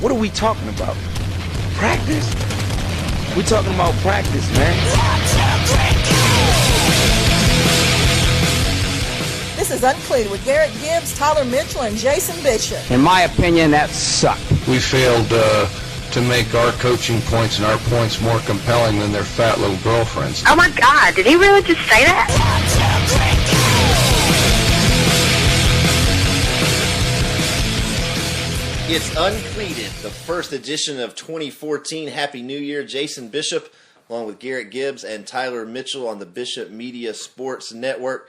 What are we talking about? Practice? We're talking about practice, man. This is UnCleated with Garrett Gibbs, Tyler Mitchell, and Jason Bishop. In my opinion, that sucked. We failed to make our coaching points and our points more compelling than their fat little girlfriends. Oh my God, did he really just say that? It's UnCleated, the first edition of 2014. Happy New Year, Jason Bishop, along with Garrett Gibbs and Tyler Mitchell on the Bishop Media Sports Network.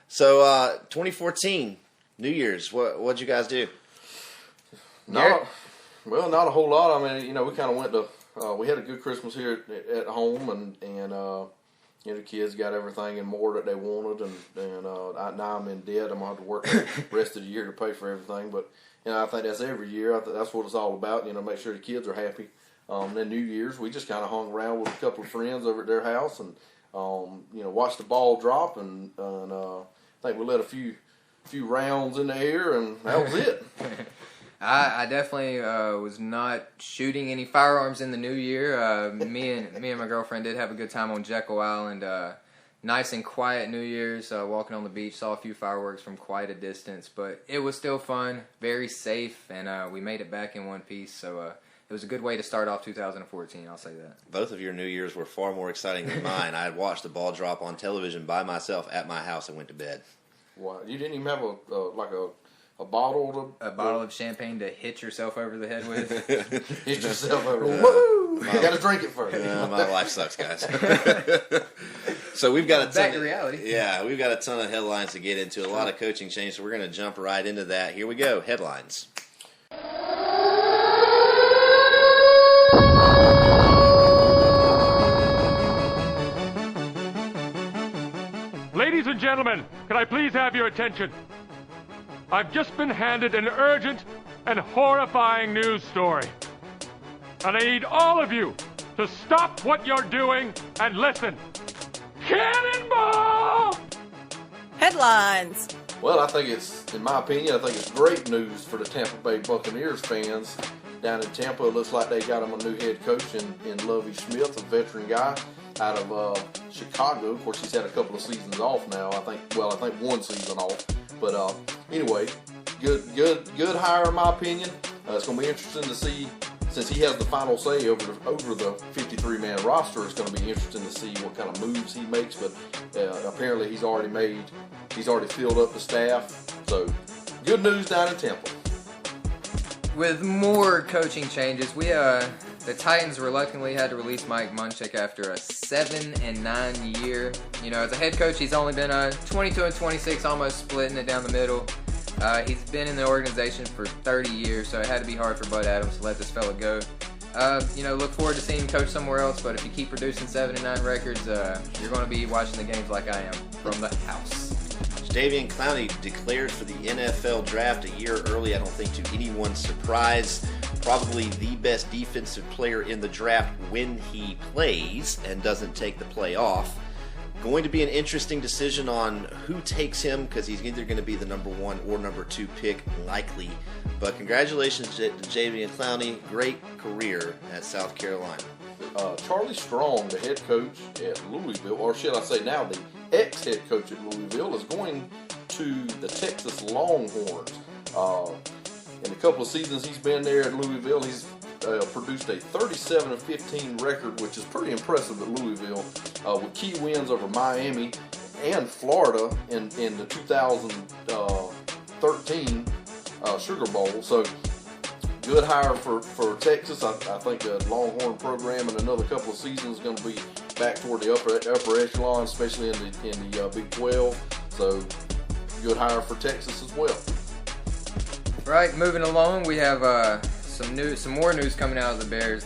So, 2014, New Year's, what'd you guys do? Not a whole lot. I mean, we kind of went to, we had a good Christmas here at home, and the kids got everything and more that they wanted, and now I'm in debt. I'm going to have to work the rest of the year to pay for everything, but I think that's every year. That's what it's all about, make sure the kids are happy. Then New Year's, we just kind of hung around with a couple of friends over at their house and, watched the ball drop, and I think we let a few rounds in the air, and that was it. I definitely was not shooting any firearms in the new year. Me and my girlfriend did have a good time on Jekyll Island. Nice and quiet New Year's, walking on the beach, saw a few fireworks from quite a distance, but it was still fun, very safe, and we made it back in one piece, so it was a good way to start off 2014, I'll say that. Both of your New Year's were far more exciting than mine. I had watched the ball drop on television by myself at my house and went to bed. Wow, you didn't even have a bottle of champagne to hit yourself over the head with. Hit yourself over the head. Woo! You got to drink it first. My life sucks, guys. So we've got back to reality. Yeah, we've got a ton of headlines to get into. A lot of coaching change, so we're going to jump right into that. Here we go. Headlines. Ladies and gentlemen, can I please have your attention? I've just been handed an urgent and horrifying news story. And I need all of you to stop what you're doing and listen. Cannonball! Headlines. Well, in my opinion, it's great news for the Tampa Bay Buccaneers fans. Down in Tampa, it looks like they got them a new head coach in Lovie Smith, a veteran guy out of Chicago. Of course, he's had a couple of seasons off now. I think one season off. But anyway, good hire in my opinion. It's going to be interesting to see, since he has the final say over the 53-man roster. It's going to be interesting to see what kind of moves he makes. But apparently, he's already filled up the staff. So good news down in Tampa. With more coaching changes, the Titans reluctantly had to release Mike Munchak after a 7-9 year. As a head coach, he's only been 22-26, almost splitting it down the middle. He's been in the organization for 30 years, so it had to be hard for Bud Adams to let this fella go. Look forward to seeing him coach somewhere else, but if you keep producing 7-9 records, you're going to be watching the games like I am from the house. Jadeveon Clowney declared for the NFL draft a year early. I don't think to anyone's surprise. Probably the best defensive player in the draft when he plays and doesn't take the play off. Going to be an interesting decision on who takes him, because he's either going to be the number 1 or number 2 pick, likely. But congratulations to Jadeveon Clowney. Great career at South Carolina. Charlie Strong, the head coach at Louisville, or should I say now the ex-head coach at Louisville, is going to the Texas Longhorns. In a couple of seasons he's been there at Louisville, he's produced a 37-15 record, which is pretty impressive at Louisville, with key wins over Miami and Florida in the 2013 Sugar Bowl. So good hire for Texas. I think the Longhorn program in another couple of seasons is going to be back toward the upper echelon, especially in the Big 12. So good hire for Texas as well. Right, moving along, we have some more news coming out of the Bears.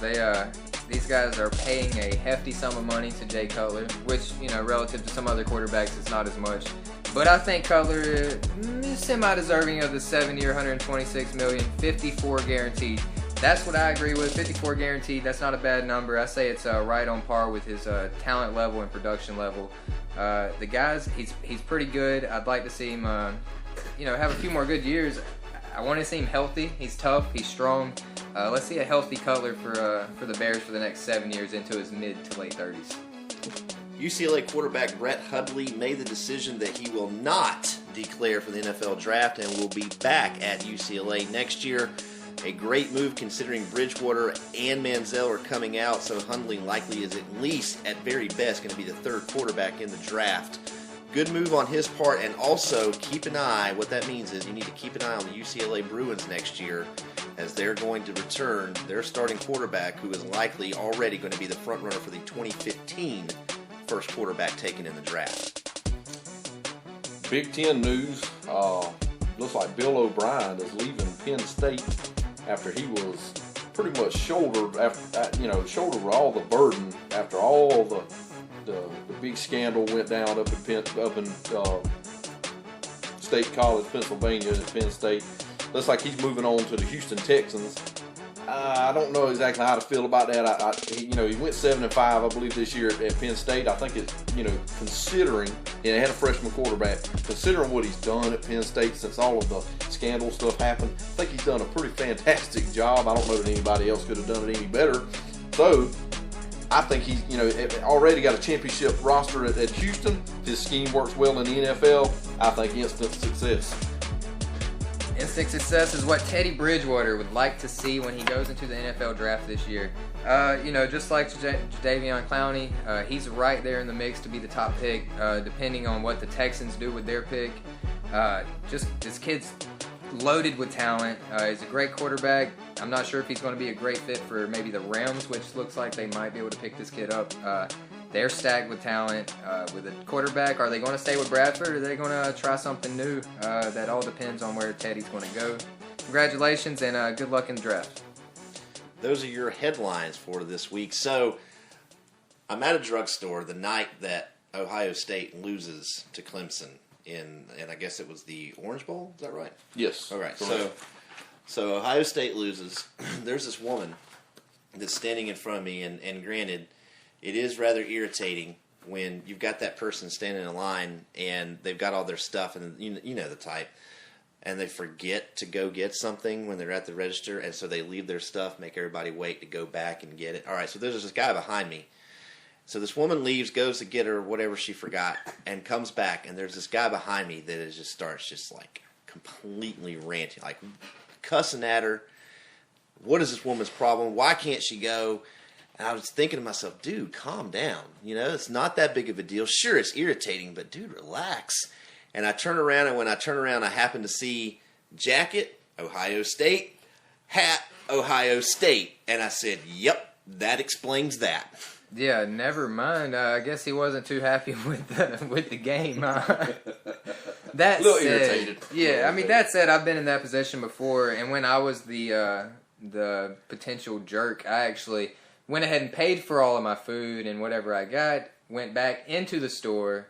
These guys are paying a hefty sum of money to Jay Cutler, which, relative to some other quarterbacks, it's not as much. But I think Cutler is semi-deserving of the 7-year, $126 million, 54 guaranteed. That's what I agree with. 54 guaranteed. That's not a bad number. I say it's right on par with his talent level and production level. The guys, he's pretty good. I'd like to see him, have a few more good years. I want to see him healthy. He's tough. He's strong. Let's see a healthy Cutler for the Bears for the next 7 years into his mid to late 30s. UCLA quarterback Brett Hundley made the decision that he will not declare for the NFL draft and will be back at UCLA next year. A great move considering Bridgewater and Manziel are coming out, so Hundley likely is at least, at very best, going to be the third quarterback in the draft. Good move on his part, and also keep an eye. What that means is you need to keep an eye on the UCLA Bruins next year, as they're going to return their starting quarterback, who is likely already going to be the front runner for the 2015 first quarterback taken in the draft. Big Ten news. Looks like Bill O'Brien is leaving Penn State after he was pretty much shouldered all the burden after all the big scandal went down up in State College, Pennsylvania, at Penn State. Looks like he's moving on to the Houston Texans. I don't know exactly how to feel about that. He went 7-5, I believe, this year at Penn State. I think it's, considering, he had a freshman quarterback, considering what he's done at Penn State since all of the scandal stuff happened, I think he's done a pretty fantastic job. I don't know that anybody else could have done it any better. So, I think he's, already got a championship roster at Houston. If his scheme works well in the NFL, I think instant success. Instant success is what Teddy Bridgewater would like to see when he goes into the NFL draft this year. Just like Jadeveon Clowney, he's right there in the mix to be the top pick, depending on what the Texans do with their pick. This kid's loaded with talent. He's a great quarterback. I'm not sure if he's going to be a great fit for maybe the Rams, which looks like they might be able to pick this kid up. They're stacked with talent. With a quarterback, are they going to stay with Bradford, or are they going to try something new? That all depends on where Teddy's going to go. Congratulations, and good luck in the draft. Those are your headlines for this week. So, I'm at a drugstore the night that Ohio State loses to Clemson and I guess it was the Orange Bowl. Is that right? Yes. All right. Correct. So Ohio State loses. There's this woman that's standing in front of me, and granted, it is rather irritating when you've got that person standing in line and they've got all their stuff, and you know the type, and they forget to go get something when they're at the register, and so they leave their stuff, make everybody wait to go back and get it. All right, so there's this guy behind me. So this woman leaves, goes to get her whatever she forgot, and comes back, and there's this guy behind me that starts like completely ranting, like cussing at her. What is this woman's problem? Why can't she go? And I was thinking to myself, dude, calm down. It's not that big of a deal. Sure, it's irritating, but dude, relax. And I turn around, and when I turn around, I happen to see jacket, Ohio State, hat, Ohio State. And I said, yep, that explains that. Yeah, never mind. I guess he wasn't too happy with the game. That little said, irritated. Yeah, I mean, that said, I've been in that position before, and when I was the potential jerk, I actually went ahead and paid for all of my food and whatever I got, went back into the store,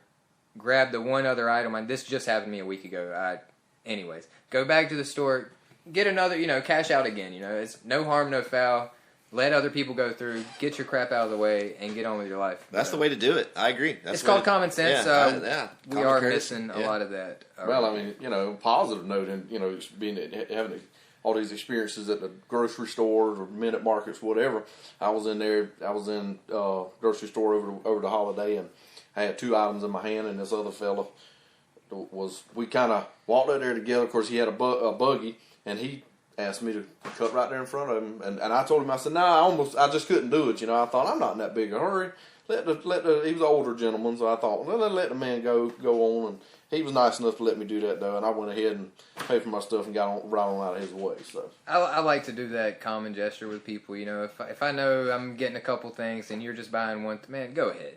grabbed the one other item, and this just happened to me a week ago. Anyways, go back to the store, get another, cash out again. It's no harm, no foul. Let other people go through, get your crap out of the way, and get on with your life. That's the way to do it. I agree. It's called common sense. We are missing a lot of that. Well, I mean, positive note, and having all these experiences at the grocery stores or minute markets, whatever. I was in grocery store over the holiday, and I had 2 items in my hand, and this other fella we kind of walked out there together. Of course, he had a buggy, and he asked me to cut right there in front of him, and I told him, I said, I just couldn't do it. I thought, I'm not in that big a hurry. He was an older gentleman, so I thought, well, let the man go on, and he was nice enough to let me do that, though, and I went ahead and paid for my stuff and got right on out of his way. So I like to do that common gesture with people. If I know I'm getting a couple things and you're just buying one, man, go ahead.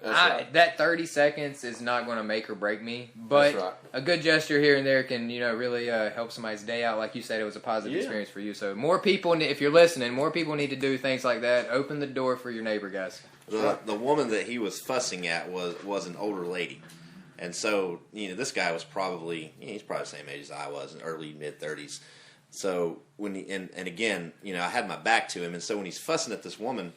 Right. That 30 seconds is not going to make or break me, but right. A good gesture here and there can really help somebody's day out. Like you said, it was a positive experience for you. So more people, if you're listening, more people need to do things like that. Open the door for your neighbor, guys. The woman that he was fussing at was an older lady. And so, this guy was he's probably the same age as I was, in early, mid-30s. So, and again, I had my back to him. And so when he's fussing at this woman,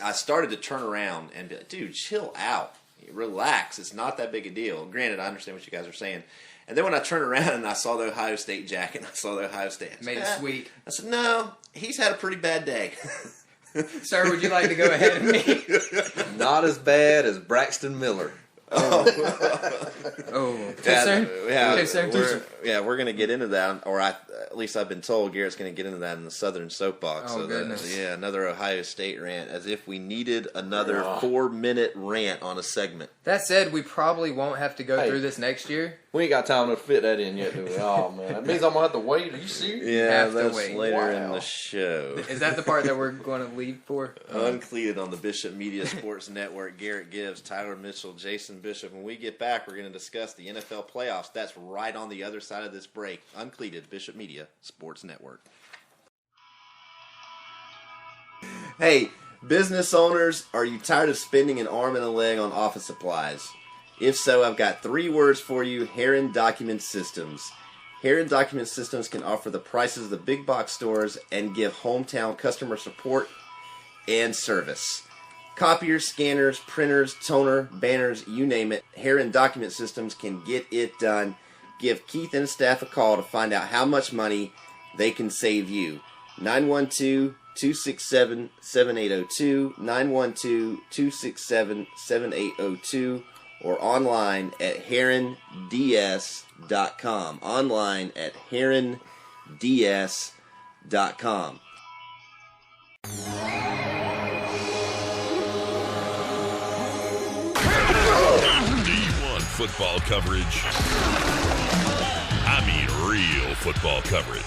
I started to turn around and be like, dude, chill out. Relax. It's not that big a deal. Granted, I understand what you guys are saying. And then when I turned around and I saw the Ohio State jacket, and I saw the Ohio State, Made it sweet. I said, no, he's had a pretty bad day. Sir, would you like to go ahead of me? Not as bad as Braxton Miller. Oh, too soon? We're going to get into that, or at least I've been told Garrett's going to get into that in the Southern Soapbox. Oh, goodness. Another Ohio State rant, as if we needed another 4-minute rant on a segment. That said, we probably won't have to go through this next year. We ain't got time to fit that in yet, do we? Oh, man. That means I'm going to have to wait. Are you serious? Yeah, that's later in the show. Is that the part that we're going to leave for? Uncleated on the Bishop Media Sports Network. Garrett Gibbs, Tyler Mitchell, Jason Bishop. When we get back, we're going to discuss the NFL playoffs. That's right on the other side of this break. Uncleated, Bishop Media Sports Network. Hey, business owners, are you tired of spending an arm and a leg on office supplies? If so, I've got 3 words for you: Heron Document Systems. Heron Document Systems can offer the prices of the big box stores and give hometown customer support and service. Copiers, scanners, printers, toner, banners, you name it, Heron Document Systems can get it done. Give Keith and his staff a call to find out how much money they can save you. 912-267-7802, 912-267-7802, or online at heronds.com. Online at heronds.com. D1 football coverage. I mean real football coverage.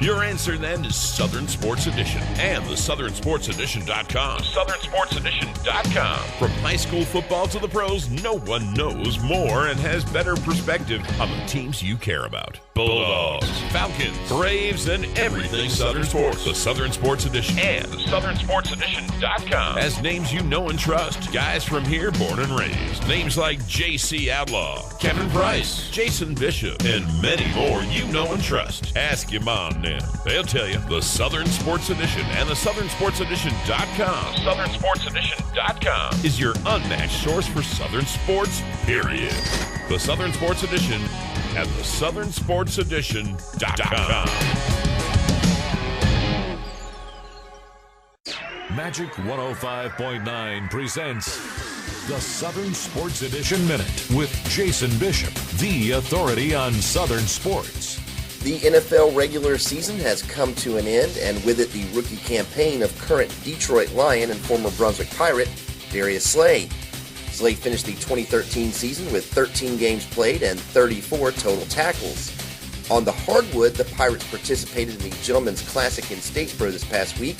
Your answer then is Southern Sports Edition and the SouthernSportsEdition.com. SouthernSportsEdition.com. From high school football to the pros, no one knows more and has better perspective on the teams you care about. Bulldogs, Falcons, Braves, and everything Southern Sports. The Southern Sports Edition and the SouthernSportsEdition.com has names you know and trust. Guys from here, born and raised. Names like J.C. Outlaw, Kevin Price, Jason Bishop, and many more you know and trust. Ask your mom now. They'll tell you. The Southern Sports Edition and the SouthernSportsEdition.com. SouthernSportsEdition.com is your unmatched source for Southern sports, period. The Southern Sports Edition at the SouthernSportsEdition.com. Magic 105.9 presents the Southern Sports Edition Minute with Jason Bishop, the authority on Southern sports. The NFL regular season has come to an end, and with it the rookie campaign of current Detroit Lion and former Brunswick Pirate, Darius Slay. Slay finished the 2013 season with 13 games played and 34 total tackles. On the hardwood, the Pirates participated in the Gentleman's Classic in Statesboro this past week,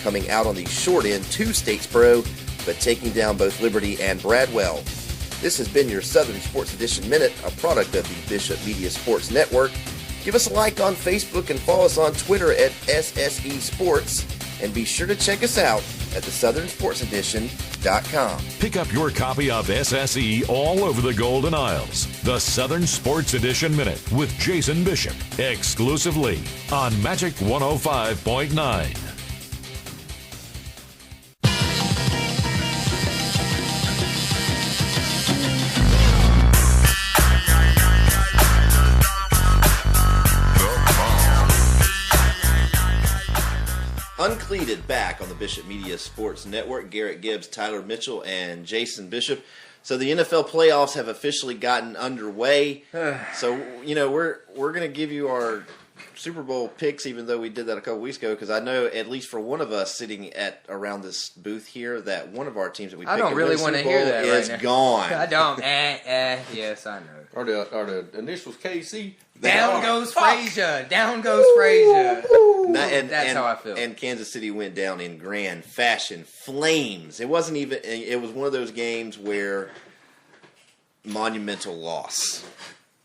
coming out on the short end to Statesboro, but taking down both Liberty and Bradwell. This has been your Southern Sports Edition Minute, a product of the Bishop Media Sports Network. Give us a like on Facebook and follow us on Twitter at SSE Sports. And be sure to check us out at the SouthernSportsEdition.com. Pick up your copy of SSE all over the Golden Isles. The Southern Sports Edition Minute with Jason Bishop. Exclusively on Magic 105.9. Uncleated back on the Bishop Media Sports Network. Garrett Gibbs, Tyler Mitchell, and Jason Bishop. So the NFL playoffs have officially gotten underway. So, we're going to give you our Super Bowl picks, even though we did that a couple weeks ago, because I know at least for one of us sitting at around this booth here that one of our teams that we picked I don't really want to hear that is right now. gone. I don't. Yes, I know. Are the initials KC? Down goes Frazier. Down goes Frazier. That's how I feel. And Kansas City went down in grand fashion. Flames. It wasn't even. It was one of those games where monumental loss.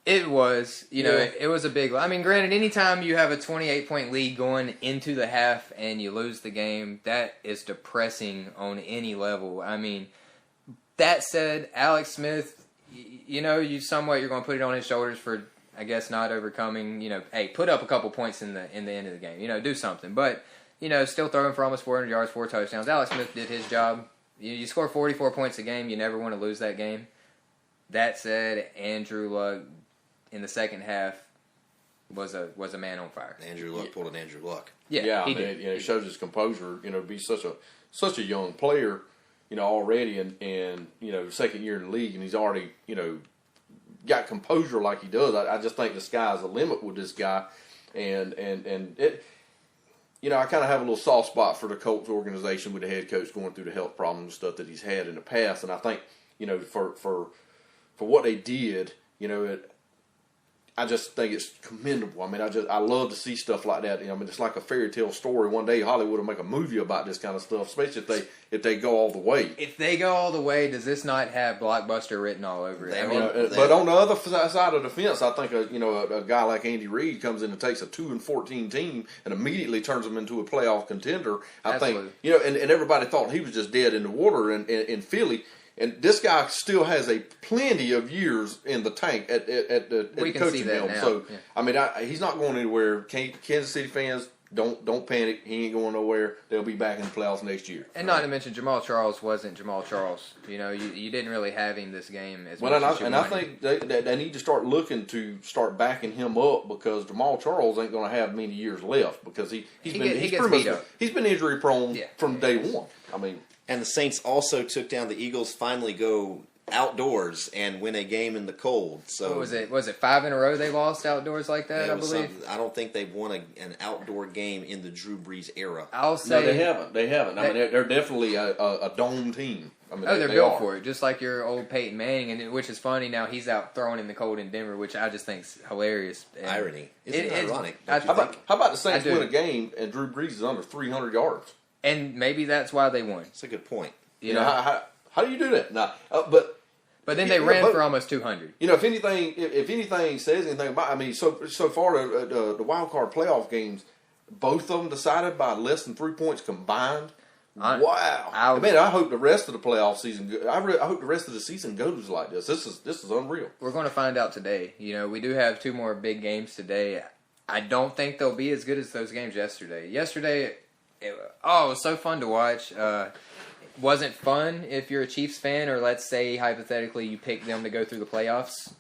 It was. It was a big. I mean, granted, anytime you have a 28-point lead going into the half and you lose the game, that is depressing on any level. I mean, that said, Alex Smith, you're going to put it on his shoulders for, I guess, not overcoming, hey, put up a couple points in the end of the game, do something. But, still throwing for almost 400 yards, 4 touchdowns. Alex Smith did his job. You score 44 points a game, you never want to lose that game. That said, Andrew Luck in the second half was a man on fire. Andrew Luck pulled an Andrew Luck. Yeah, he did. did. It shows his composure. To be such a young player, already, and second year in the league, and he's already got composure like he does. I just think the sky's the limit with this guy, and it. I kind of have a little soft spot for the Colts organization with the head coach going through the health problems and stuff that he's had in the past, and I think for what they did, I just think it's commendable. I mean, I love to see stuff like that. It's like a fairy tale story. One day Hollywood will make a movie about this kind of stuff, especially if they go all the way. If they go all the way, does this not have blockbuster written all over it? But on the other side of the fence, I think a guy like Andy Reid comes in and takes a 2-14 team and immediately turns them into a playoff contender. I think and everybody thought he was just dead in the water in Philly. And this guy still has plenty of years in the tank at the coaching helm. So I mean, he's not going anywhere. Kansas City fans, don't panic. He ain't going nowhere. They'll be back in the playoffs next year. And not to mention, Jamal Charles wasn't Jamal Charles. You didn't really have him this game as much as you wanted. I think they need to start looking to start backing him up, because Jamal Charles ain't going to have many years left, because he's been injury prone from day one. I mean. And the Saints also took down the Eagles. Finally, go outdoors and win a game in the cold. So what was it? Was it 5 in a row they lost outdoors like that? I believe. I don't think they've won an outdoor game in the Drew Brees era. I'll say no, they haven't. They haven't. I mean, they're definitely a dome team. I mean, they're built for it, just like your old Peyton Manning, and which is funny. Now he's out throwing in the cold in Denver, which I just think is hilarious. And irony. Isn't it ironic? How about the Saints win a game and Drew Brees is under 300 yards? And maybe that's why they won. That's a good point. How do you do that? Now, but then they ran for almost 200. If anything says anything about, I mean, so far the wild card playoff games, both of them decided by less than 3 points combined. Wow! I hope the rest of the playoff season. I hope the rest of the season goes like this. This is unreal. We're going to find out today. We do have 2 more big games today. I don't think they'll be as good as those games yesterday. It was so fun to watch. Wasn't fun if you're a Chiefs fan, or let's say hypothetically you picked them to go through the playoffs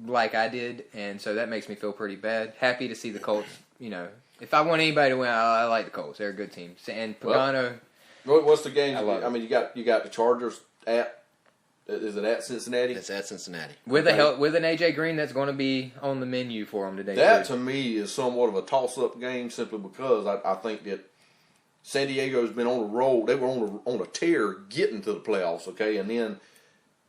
like I did, and so that makes me feel pretty bad. Happy to see the Colts. If I want anybody to win, I like the Colts. They're a good team. And Pagano. What's the game? I mean, you got the Chargers at. Is it at Cincinnati? It's at Cincinnati. With an AJ Green that's going to be on the menu for them today. That to me is somewhat of a toss-up game, simply because I think that San Diego's been on a roll. They were on a tear getting to the playoffs, okay? And then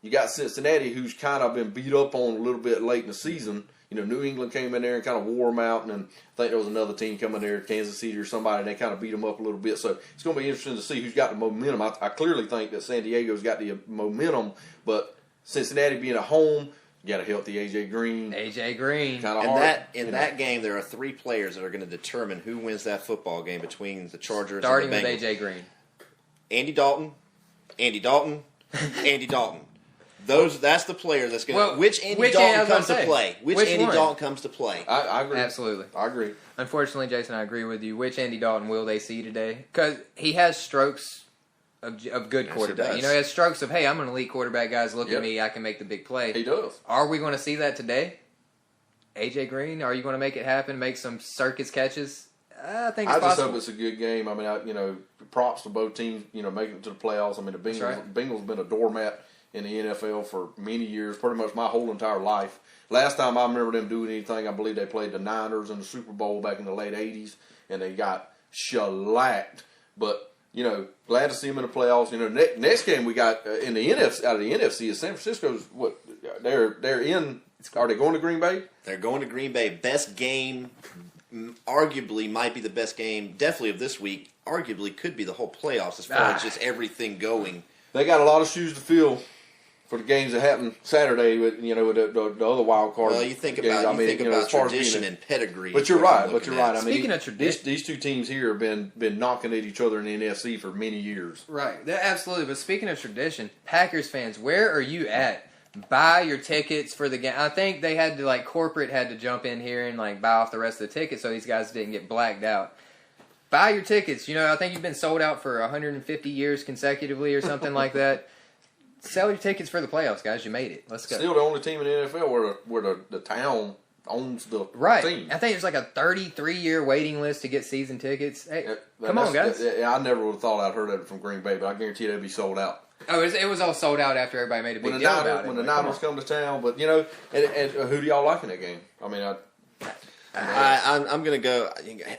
you got Cincinnati, who's kind of been beat up on a little bit late in the season. New England came in there and kind of wore them out, and then I think there was another team coming there, Kansas City or somebody, and they kind of beat them up a little bit. So it's going to be interesting to see who's got the momentum. I clearly think that San Diego's got the momentum, but Cincinnati being at home, you got a healthy AJ Green. Kind of hard. In that game, there are 3 players that are going to determine who wins that football game between the Chargers starting and the Bengals. With AJ Green. Andy Dalton, Andy Dalton. That's the player that's going to. Which Andy Dalton comes to play? Which Andy Dalton comes to play? I agree. Absolutely. I agree. Unfortunately, Jason, I agree with you. Which Andy Dalton will they see today? Because he has strokes of good quarterback. He has strokes of, hey, I'm an elite quarterback, guys. Look at me. I can make the big play. He does. Are we going to see that today? AJ Green, are you going to make it happen? Make some circus catches? I think it's possible. I just hope it's a good game. I mean, props to both teams, making it to the playoffs. I mean, the Bengals been a doormat in the NFL for many years, pretty much my whole entire life. Last time I remember them doing anything, I believe they played the Niners in the Super Bowl back in the late 80s, and they got shellacked. But, glad to see them in the playoffs. Next game we got in the NFC, out of the NFC is San Francisco's, they're in, are they going to Green Bay? They're going to Green Bay. Best game, arguably might be the best game, definitely of this week, arguably could be the whole playoffs as far as just everything going. They got a lot of shoes to fill for the games that happen Saturday with the other wild card. Well, you think about tradition and pedigree. But you're right. I mean, speaking of tradition, these 2 teams here have been knocking at each other in the NFC for many years. Right, absolutely. But speaking of tradition, Packers fans, where are you at? Buy your tickets for the game. I think they had to corporate had to jump in here and buy off the rest of the tickets so these guys didn't get blacked out. Buy your tickets. I think you've been sold out for 150 years consecutively or something like that. Sell your tickets for the playoffs, guys. You made it. Let's go. Still the only team in the NFL where the town owns the Right. team. I think there's like a 33-year waiting list to get season tickets. Hey, come on, guys. I never would have thought I'd heard that from Green Bay, but I guarantee they'd be sold out. Oh, it was all sold out after everybody made a big deal about it. When the Niners come to town, but and who do y'all like in that game? I mean, I'm going to go.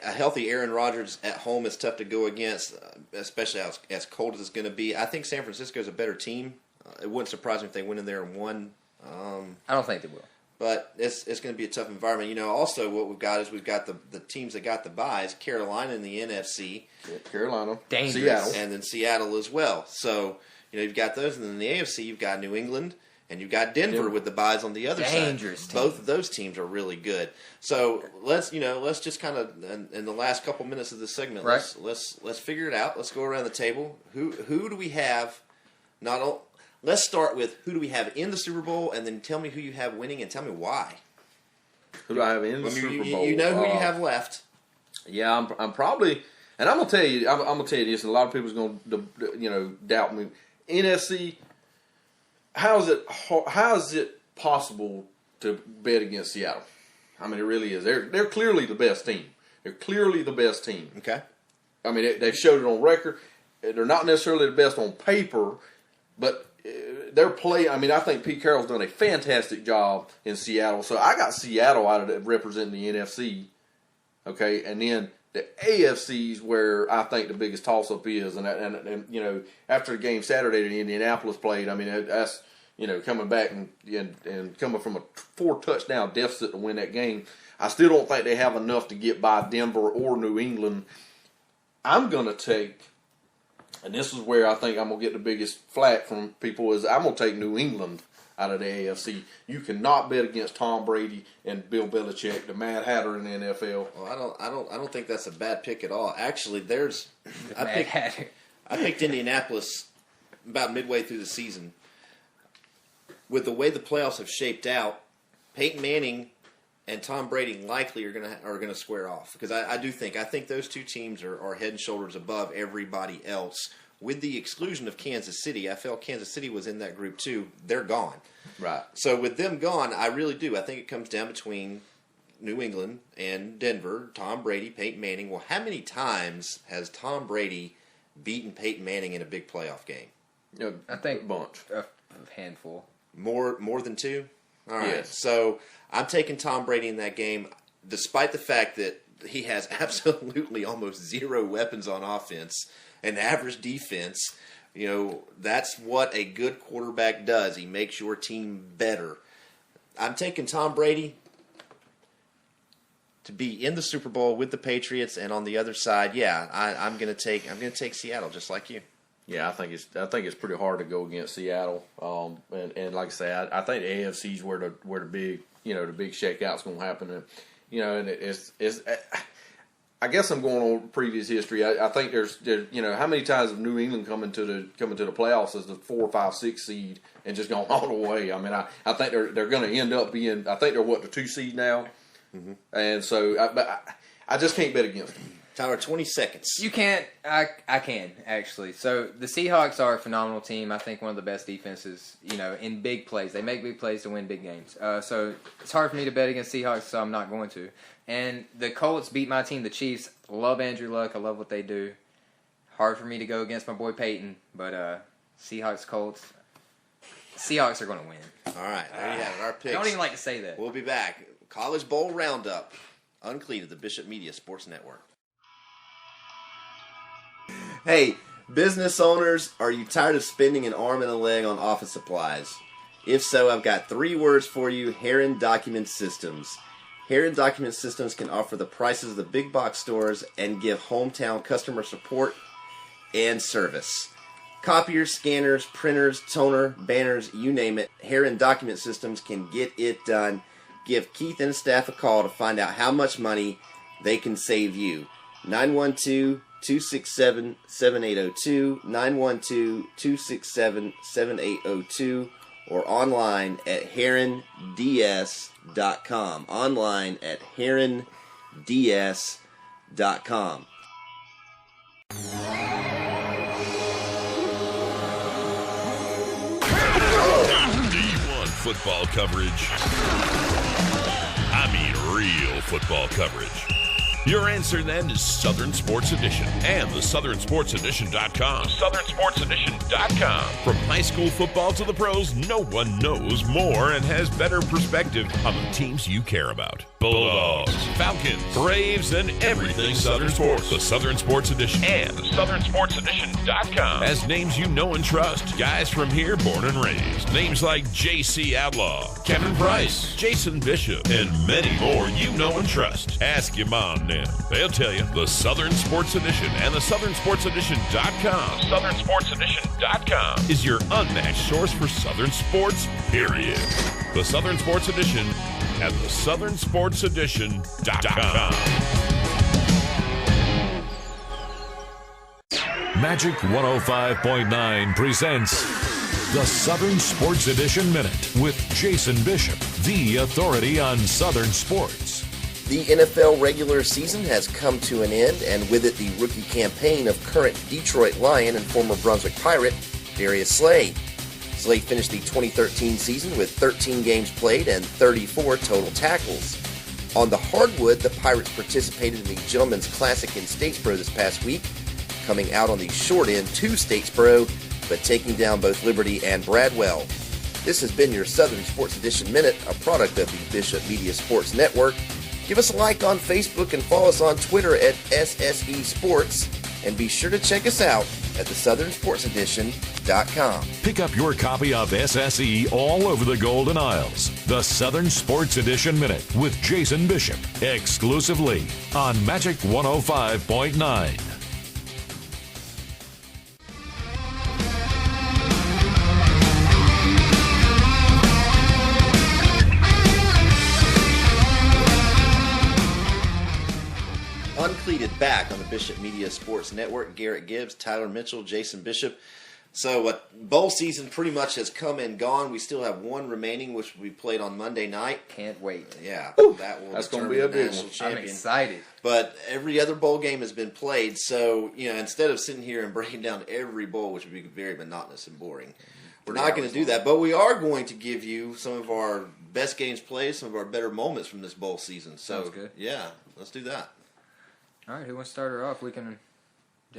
A healthy Aaron Rodgers at home is tough to go against, especially as cold as it's going to be. I think San Francisco is a better team. It wouldn't surprise me if they went in there and won. I don't think they will. But it's going to be a tough environment. Also what we've got is we've got the teams that got the byes, Carolina in the NFC. Yeah, Carolina. Dangerous. Seattle. And then Seattle as well. So, you've got those. And then in the AFC, you've got New England. And you've got Denver with the byes on the other Dangerous side. team. Both of those teams are really good. So let's just kind of in the last couple minutes of this segment, right. let's figure it out. Let's go around the table. Who do we have? Let's start with who do we have in the Super Bowl, and then tell me who you have winning, and tell me why. Who do I have in the Super Bowl? You know who you have left. Yeah, I'm probably, and I'm gonna tell you, I'm gonna tell you this. And a lot of people's gonna doubt me. NFC. How is it possible to bet against Seattle? I mean, it really is. They're clearly the best team. They're clearly the best team. Okay. I mean, they've showed it on record. They're not necessarily the best on paper, but their play. I mean, I think Pete Carroll's done a fantastic job in Seattle. So I got Seattle out of representing the NFC. Okay, and then the AFC's where I think the biggest toss-up is, and after the game Saturday that Indianapolis played, I mean that's coming back and coming from a 4-touchdown deficit to win that game. I still don't think they have enough to get by Denver or New England. I'm gonna take, and this is where I think I'm gonna get the biggest flack from people, is I'm gonna take New England out of the AFC. You cannot bet against Tom Brady and Bill Belichick, the Mad Hatter in the NFL. Well, I don't think that's a bad pick at all. Actually, I picked Indianapolis about midway through the season. With the way the playoffs have shaped out, Peyton Manning and Tom Brady likely are gonna square off, because I think those two teams are head and shoulders above everybody else. With the exclusion of Kansas City, I felt Kansas City was in that group too. They're gone. Right. So with them gone, I really do. I think it comes down between New England and Denver, Tom Brady, Peyton Manning. Well, how many times has Tom Brady beaten Peyton Manning in a big playoff game? I think a bunch. A handful. More than 2? All right. Yes. So I'm taking Tom Brady in that game, despite the fact that he has absolutely almost zero weapons on offense and average defense. That's what a good quarterback does. He makes your team better. I'm taking Tom Brady to be in the Super Bowl with the Patriots, and on the other side, I'm going to take Seattle just like you. Yeah, I think it's pretty hard to go against Seattle. And like I say, I think the AFC is where the big the big shakeout's going to happen. And it's I guess I'm going on previous history. I think there's how many times have New England coming to the playoffs as the 4, 5, 6 seed and just gone all the way. I mean, I think they're going to end up being. I think they're the 2 seed now, and so I just can't bet against them. Tyler, 20 seconds. You can't. I can, actually. So the Seahawks are a phenomenal team. I think one of the best defenses, in big plays. They make big plays to win big games. So it's hard for me to bet against Seahawks, so I'm not going to. And the Colts beat my team, the Chiefs. Love Andrew Luck. I love what they do. Hard for me to go against my boy Peyton, but Seahawks, Colts. Seahawks are going to win. All right, there you have it. Our picks. I don't even like to say that. We'll be back. College Bowl Roundup. UnCleated, the Bishop Media Sports Network. Hey, business owners, are you tired of spending an arm and a leg on office supplies? If so, I've got 3 words for you: Heron Document Systems. Heron Document Systems can offer the prices of the big box stores and give hometown customer support and service. Copiers, scanners, printers, toner, banners, you name it, Heron Document Systems can get it done. Give Keith and his staff a call to find out how much money they can save you. 912-267-7802, 912-267-7802, or online at heronds.com. Online at heronds.com. D1 football coverage. I mean, football coverage. Your answer then is Southern Sports Edition and the SouthernSportsEdition.com. SouthernSportsEdition.com. From high school football to the pros, no one knows more and has better perspective on the teams you care about. Bulldogs, Falcons, Braves, and everything Southern Sports. The Southern Sports Edition and the SouthernSportsEdition.com has names you know and trust. Guys from here born and raised. Names like J.C. Outlaw, Kevin Price, Jason Bishop, and many more you know and trust. Ask your mom now. They'll tell you. The Southern Sports Edition and the SouthernSportsEdition.com. SouthernSportsEdition.com is your unmatched source for Southern sports, period. The Southern Sports Edition at the SouthernSportsEdition.com. Magic 105.9 presents the Southern Sports Edition Minute with Jason Bishop, the authority on Southern sports. The NFL regular season has come to an end, and with it the rookie campaign of current Detroit Lion and former Brunswick Pirate, Darius Slay. Slay finished the 2013 season with 13 games played and 34 total tackles. On the hardwood, the Pirates participated in the Gentlemen's Classic in Statesboro this past week, coming out on the short end to Statesboro, but taking down both Liberty and Bradwell. This has been your Southern Sports Edition Minute, a product of the Bishop Media Sports Network. Give us a like on Facebook and follow us on Twitter at SSE Sports. And be sure to check us out at the SouthernSportsEdition.com. Pick up your copy of SSE all over the Golden Isles. The Southern Sports Edition Minute with Jason Bishop, exclusively on Magic 105.9. UnCleated back on the Bishop Media Sports Network. Garrett Gibbs, Tyler Mitchell, Jason Bishop. So bowl season pretty much has come and gone. We still have one remaining, which we played on Monday night. Can't wait. Yeah, That's going to be a big one. Champion. I'm excited. But every other bowl game has been played, so instead of sitting here and breaking down every bowl, which would be very monotonous and boring, we're not going to do that. But we are going to give you some of our best games played, some of our better moments from this bowl season. So, sounds good. Yeah, let's do that. All right, who wants to start her off? We can.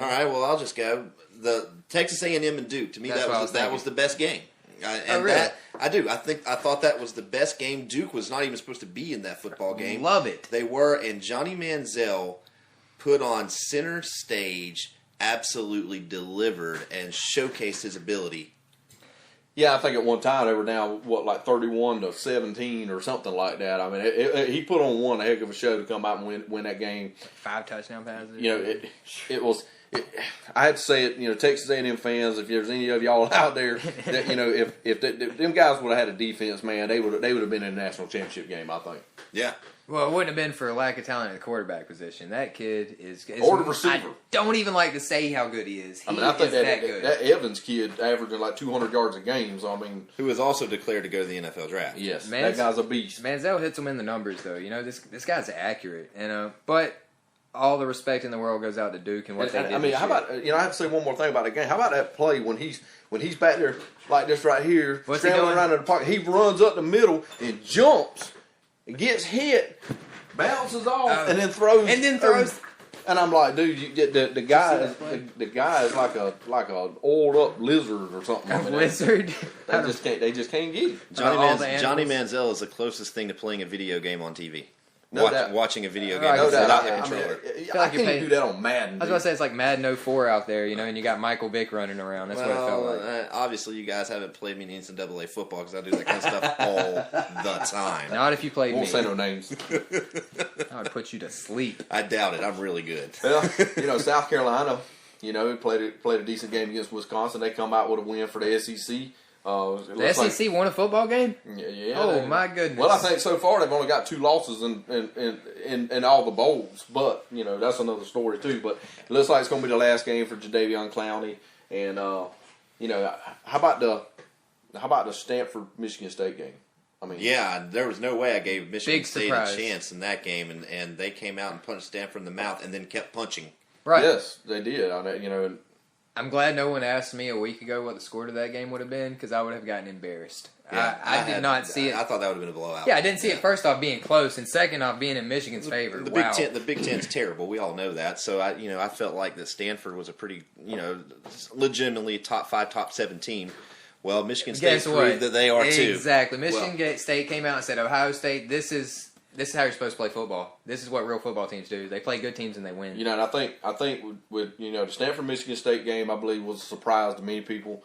All right, well, I'll just go. The Texas A&M and Duke, to me, that was the best game. Really? I thought that was the best game. Duke was not even supposed to be in that football game. Love it. They were, and Johnny Manziel put on center stage, absolutely delivered, and showcased his ability. Yeah, I think at one time they were down, 31-17 or something like that. I mean, he put on one heck of a show to come out and win that game. 5 touchdown passes. It was. I had to say it. Texas A&M fans, if there's any of y'all out there, that if them guys would have had a defense, man, they would have been in the national championship game. I think. Yeah. Well, it wouldn't have been for a lack of talent at the quarterback position. That kid is or the receiver. I don't even like to say how good he is. I think that good. That Evans kid averaging like 200 yards a game. So who was also declared to go to the NFL draft. Yes, that guy's a beast. Manziel hits him in the numbers, though. This guy's accurate. But all the respect in the world goes out to Duke and what they did. I mean, how about I have to say one more thing about the game. How about that play when he's back there like this right here, scrambling around in the pocket? He runs up the middle and jumps and gets hit, bounces off, and then throws. And I'm like, dude, the guy is like a oiled up lizard or something. A lizard. They just can't get him. Johnny Manziel is the closest thing to playing a video game on TV. Watching a video game without a controller. I can't do that on Madden. I was going to say it's like Madden 04 out there, and you got Michael Vick running around. That's what it felt like. Obviously, you guys haven't played me in NCAA football because I do that kind of stuff all the time. Not if you played me. Won't say no names. I would put you to sleep. I doubt it. I'm really good. Well, South Carolina, played a decent game against Wisconsin. They come out with a win for the SEC. The SEC won a football game? Yeah. Oh my goodness. Well, I think so far they've only got 2 losses in all the bowls, but that's another story too. But it looks like it's going to be the last game for Jadeveon Clowney, and how about the Stanford Michigan State game? I mean, yeah, there was no way I gave Michigan State a chance in that game, and they came out and punched Stanford in the mouth, and then kept punching. Right? Yes, they did. I'm glad no one asked me a week ago what the score to that game would have been, because I would have gotten embarrassed. Yeah, I did not see it. I thought that would have been a blowout. Yeah, I didn't see it first off being close, and second off being in Michigan's favor. The Wow. Big Ten's terrible. We all know that. So I felt like that Stanford was a pretty, legitimately top 5, top 7 team. Well, Michigan State proved that they are too. Exactly. Michigan State came out and said, Ohio State, this is how you're supposed to play football. This is what real football teams do. They play good teams and they win. And I think with the Stanford Michigan State game, I believe was a surprise to many people.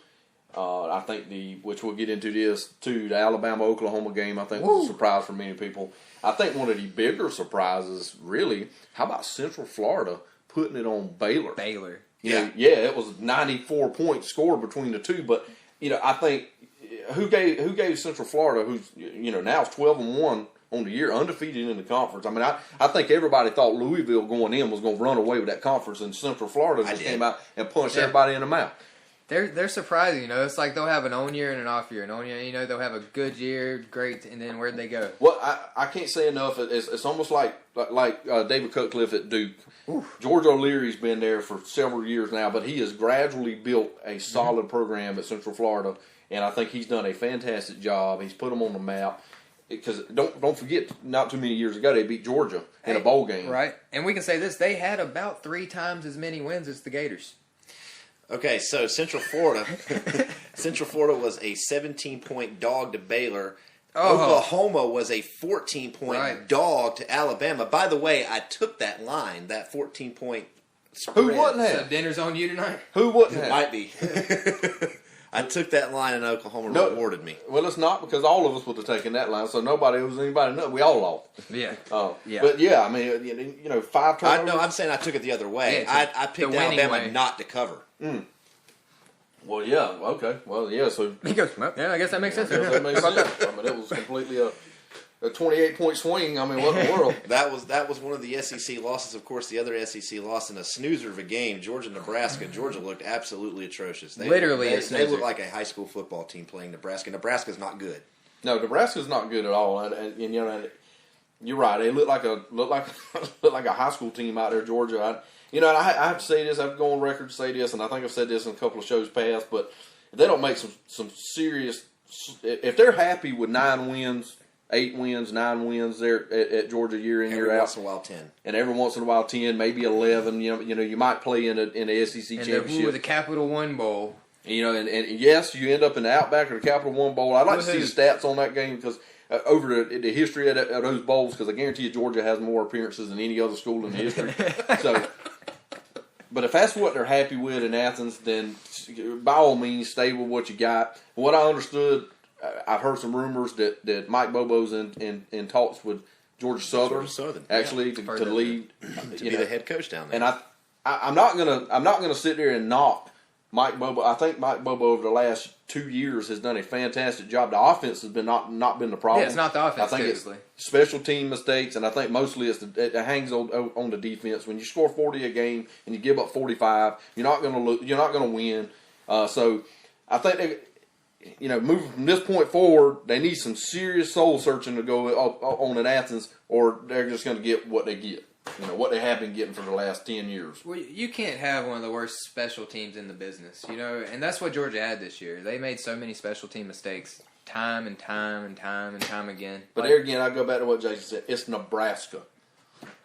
I think which we'll get into this too, the Alabama Oklahoma game, I think was a surprise for many people. I think one of the bigger surprises, really, how about Central Florida putting it on Baylor? Yeah, it was 94 points scored between the two, but I think who gave Central Florida, who's now it's 12-1 on the year, undefeated in the conference. I mean, I think everybody thought Louisville going in was going to run away with that conference, and Central Florida just came out and punched everybody in the mouth. They're surprising, It's like they'll have an on year and an off year. An on year, they'll have a good year, great, and then where'd they go? Well, I can't say enough. It's almost like David Cutcliffe at Duke. Oof. George O'Leary's been there for several years now, but he has gradually built a solid program at Central Florida, and I think he's done a fantastic job. He's put them on the map. Because don't forget, not too many years ago, they beat Georgia in a bowl game. Right, and we can say this: they had about 3 times as many wins as the Gators. Okay, so Central Florida was a 17-point dog to Baylor. Oklahoma was a 14-point dog to Alabama. By the way, I took that line, that 14-point spread. Who wouldn't have? So dinner's on you tonight? Who wouldn't have? Might be. I took that line and Oklahoma rewarded me. Well, it's not, because all of us would have taken that line, so nobody owes anybody nothing. We all lost. Yeah. But yeah, I mean, 5 turnovers. I'm saying I took it the other way. Yeah, I picked Alabama not to cover. Well, yeah, okay. Well, yeah, so. He goes, yeah, I guess that makes sense. That makes sense. I mean, it was completely a 28-point swing. I mean, what in the world? That was one of the SEC losses. Of course, the other SEC loss in a snoozer of a game, Georgia-Nebraska. Georgia looked absolutely atrocious. They looked like a high school football team playing Nebraska. Nebraska's not good. No, Nebraska's not good at all. And you're right. They look like a high school team out there, Georgia. I have to say this. I have to go on record to say this, and I think I've said this in a couple of shows past. But if they don't make some serious, if they're happy with 9 wins. 8 wins, 9 wins there at Georgia year in, year out. Every once in a while 10. And every once in a while 10, maybe 11. You might play in the SEC championship. The Capital One Bowl. And yes, you end up in the Outback or the Capital One Bowl. I'd like to see the stats on that game, because over the history of those bowls, because I guarantee you Georgia has more appearances than any other school in the history. But if that's what they're happy with in Athens, then by all means stay with what you got. What I understood, I've heard some rumors that Mike Bobo's in talks with Georgia Southern actually to lead to be the head coach down there. And I'm not gonna sit there and knock Mike Bobo. I think Mike Bobo over the last 2 years has done a fantastic job. The offense has been not been the problem. Yeah, it's not the offense. I think it's special team mistakes, and I think mostly it hangs on the defense. When you score 40 a game and you give up 45, you're not gonna win. So I think moving from this point forward, they need some serious soul searching to go on in Athens, or they're just going to get what they get. What they have been getting for the last 10 years. Well, you can't have one of the worst special teams in the business, and that's what Georgia had this year. They made so many special team mistakes time and time and time and time again. But there again, I go back to what Jason said. It's Nebraska.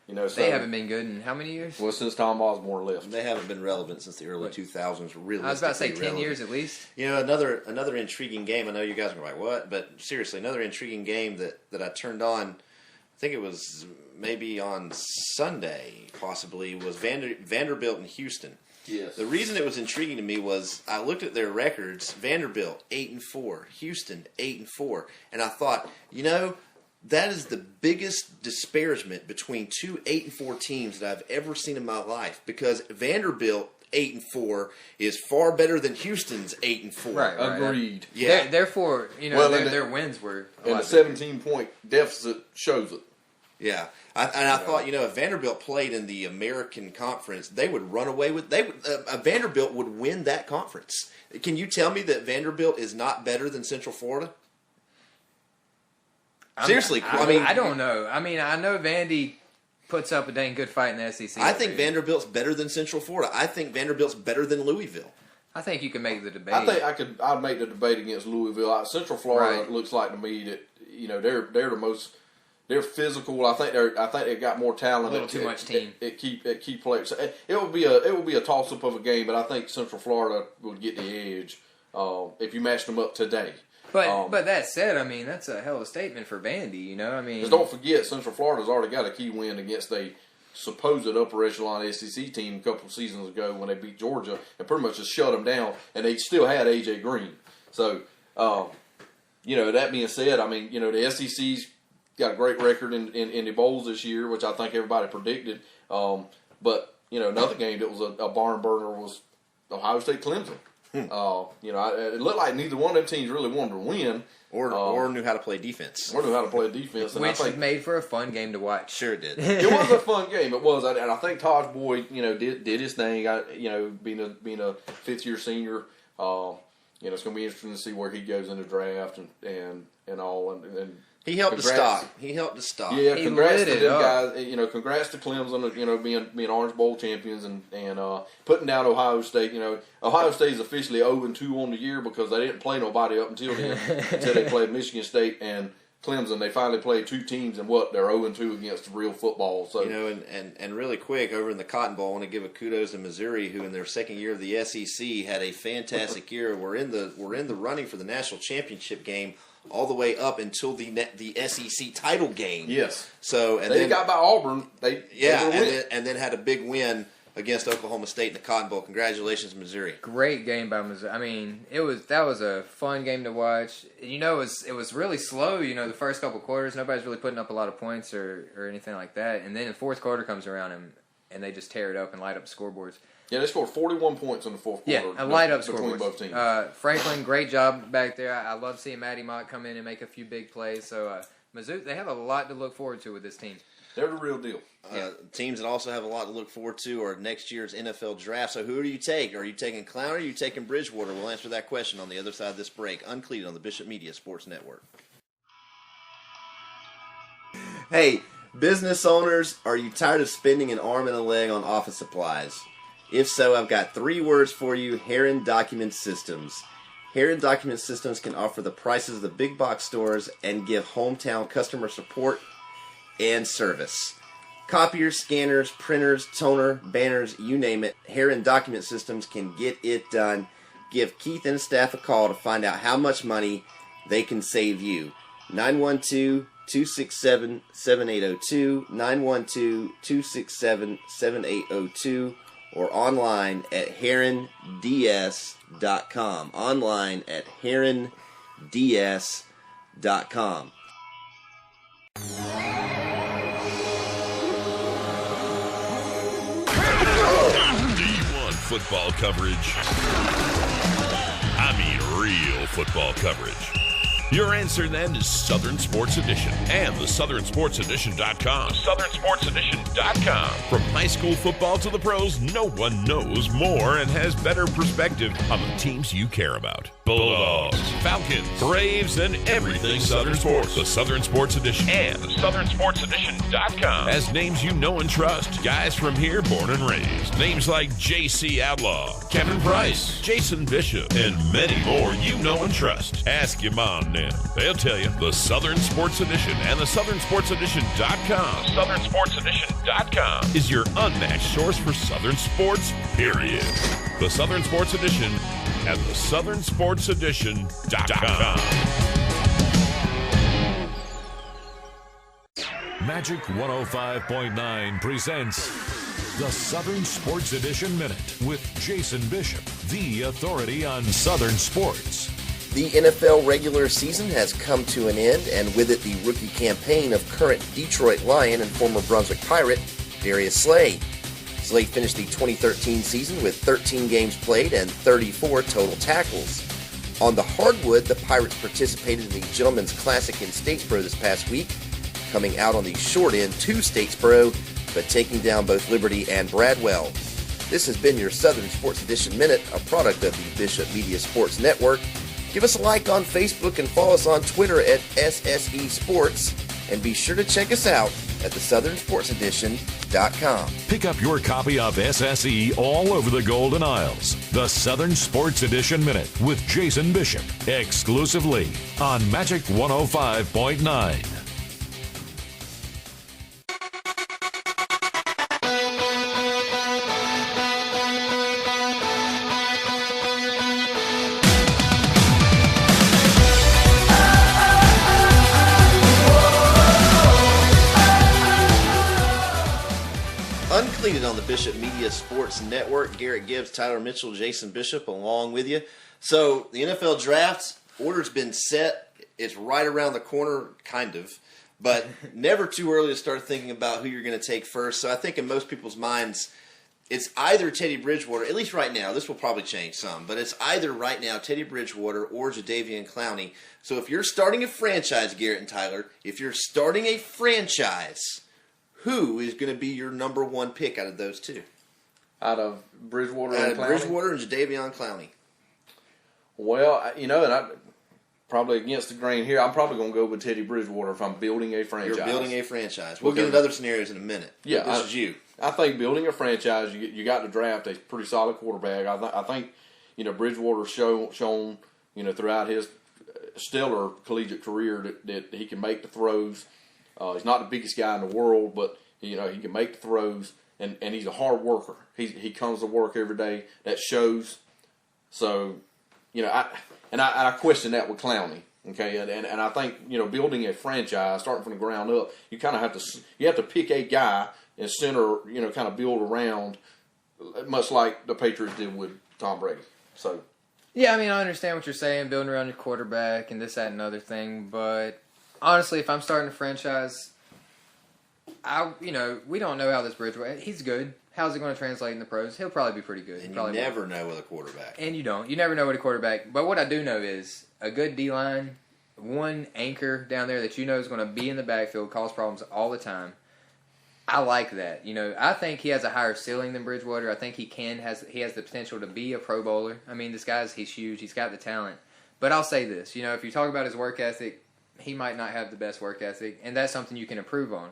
They haven't been good in how many years? Well, since Tom Osborne left. They haven't been relevant since the early 2000s. Realistically, I was about to say 10 years at least. Another intriguing game. I know you guys are like, what? But seriously, another intriguing game that I turned on, I think it was maybe on Sunday, possibly, was Vanderbilt and Houston. Yes. The reason it was intriguing to me was I looked at their records. Vanderbilt 8-4, Houston 8-4, and I thought, that is the biggest disparagement between 2 8-4 teams that I've ever seen in my life, because Vanderbilt 8-4 is far better than Houston's 8-4. Right. Agreed. Yeah. Therefore, their wins were and the 17-point deficit shows it. Yeah, I thought if Vanderbilt played in the American Conference, they would run away with. Vanderbilt would win that conference. Can you tell me that Vanderbilt is not better than Central Florida? Seriously, I don't know. I mean, I know Vandy puts up a dang good fight in the SEC. I think Vanderbilt's better than Central Florida. I think Vanderbilt's better than Louisville. I think you can make the debate. I think I'd make the debate against Louisville. Central Florida looks like to me that they're the most. They're physical. I think they got more talent. A little too much team. At key players. It would be a toss up of a game, but I think Central Florida would get the edge if you matched them up today. But that said, I mean that's a hell of a statement for Vandy. I mean, because don't forget Central Florida's already got a key win against a supposed upper echelon SEC team a couple of seasons ago when they beat Georgia and pretty much just shut them down, and they still had AJ Green. So that being said, I mean the SEC's got a great record in the bowls this year, which I think everybody predicted. But another game that was a barn burner was Ohio State Clemson. It looked like neither one of them teams really wanted to win, or knew how to play defense. Or knew how to play defense, and which made for a fun game to watch. Sure did. It was a fun game. It was, and I think Taj Boyd, did his thing. Being a fifth-year senior, it's going to be interesting to see where he goes in the draft and all. And he helped to stop. Yeah, congrats to them guys. Congrats to Clemson. Being Orange Bowl champions and putting down Ohio State. Ohio State is officially 0-2 on the year because they didn't play nobody up until then, until they played Michigan State and Clemson. They finally played two teams, and they're 0-2 against real football. So and really quick over in the Cotton Bowl, I want to give a kudos to Missouri, who in their second year of the SEC had a fantastic year. We're in the running for the national championship game all the way up until the SEC title game. Yes. So they got by Auburn. And then had a big win against Oklahoma State in the Cotton Bowl. Congratulations, Missouri. Great game by Missouri. I mean, that was a fun game to watch. It was really slow. The first couple quarters, nobody's really putting up a lot of points or anything like that. And then the fourth quarter comes around and they just tear it up and light up scoreboards. Yeah, they scored 41 points in the fourth quarter. Yeah, a light-up between scoreboard. Both teams. Franklin, great job back there. I love seeing Matty Mott come in and make a few big plays. So, Mizzou, they have a lot to look forward to with this team. They're the real deal. Teams that also have a lot to look forward to are next year's NFL draft. So who do you take? Are you taking Clown or are you taking Bridgewater? We'll answer that question on the other side of this break. UnCleated on the Bishop Media Sports Network. Hey, business owners, are you tired of spending an arm and a leg on office supplies? If so, I've got 3 words for you: Heron Document Systems. Heron Document Systems can offer the prices of the big box stores and give hometown customer support and service. Copiers, scanners, printers, toner, banners, you name it, Heron Document Systems can get it done. Give Keith and staff a call to find out how much money they can save you. 912-267-7802, 912-267-7802, or online at heronds.com. Online at heronds.com. D1 football coverage. I mean real football coverage. Your answer then is Southern Sports Edition and the SouthernSportsEdition.com. SouthernSportsEdition.com. From high school football to the pros, no one knows more and has better perspective on the teams you care about. Bulldogs, Falcons, Braves, and everything Southern Sports. The Southern Sports Edition and the SouthernSportsEdition.com. Has names you know and trust. Guys from here born and raised. Names like J.C. Outlaw, Kevin Price, Jason Bishop, and many more you know and trust. Ask your mom now. They'll tell you. The Southern Sports Edition and the SouthernSportsEdition.com. SouthernSportsEdition.com is your unmatched source for Southern sports, period. The Southern Sports Edition and the SouthernSportsEdition.com. Magic 105.9 presents the Southern Sports Edition Minute with Jason Bishop, the authority on Southern sports. The NFL regular season has come to an end, and with it the rookie campaign of current Detroit Lion and former Brunswick Pirate, Darius Slay. Slay finished the 2013 season with 13 games played and 34 total tackles. On the hardwood, the Pirates participated in the Gentleman's Classic in Statesboro this past week, coming out on the short end to Statesboro, but taking down both Liberty and Bradwell. This has been your Southern Sports Edition Minute, a product of the Bishop Media Sports Network. Give us a like on Facebook and follow us on Twitter at SSE Sports. And be sure to check us out at thesouthernsportsedition.com. Pick up your copy of SSE all over the Golden Isles. The Southern Sports Edition Minute with Jason Bishop, exclusively on Magic 105.9. UnCleated on the Bishop Media Sports Network. Garrett Gibbs, Tyler Mitchell, Jason Bishop along with you. So the NFL draft order's been set. It's right around the corner, kind of, but never too early to start thinking about who you're going to take first. So I think in most people's minds, it's either Teddy Bridgewater, at least right now. This will probably change some, but it's either right now Teddy Bridgewater or Jadeveon Clowney. So if you're starting a franchise, Garrett and Tyler, if you're starting a franchise, who is going to be your number one pick out of those two? Out of Bridgewater and Clowney? Bridgewater and Jadeveon Clowney. Well, and I probably against the grain here, I'm probably going to go with Teddy Bridgewater if I'm building a franchise. You're building a franchise. We'll get into other scenarios in a minute. Yeah, this is you. I think building a franchise, you got to draft a pretty solid quarterback. I think Bridgewater's shown throughout his stellar collegiate career that he can make the throws. He's not the biggest guy in the world, but he can make the throws, and he's a hard worker. He comes to work every day. That shows. So, I question that with Clowney. Okay, and I think building a franchise, starting from the ground up, you kind of have to pick a guy and center, kind of build around, much like the Patriots did with Tom Brady. So, yeah, I understand what you're saying, building around your quarterback and this, that, and other thing, but honestly, if I'm starting a franchise, we don't know how this Bridgewater. He's good. How's it going to translate in the pros? He'll probably be pretty good. And you never know with a quarterback. And you don't. You never know with a quarterback. But what I do know is a good D-line, one anchor down there that is going to be in the backfield, cause problems all the time. I like that. I think he has a higher ceiling than Bridgewater. I think he has the potential to be a Pro Bowler. He's huge. He's got the talent. But I'll say this. If you talk about his work ethic, he might not have the best work ethic, and that's something you can improve on.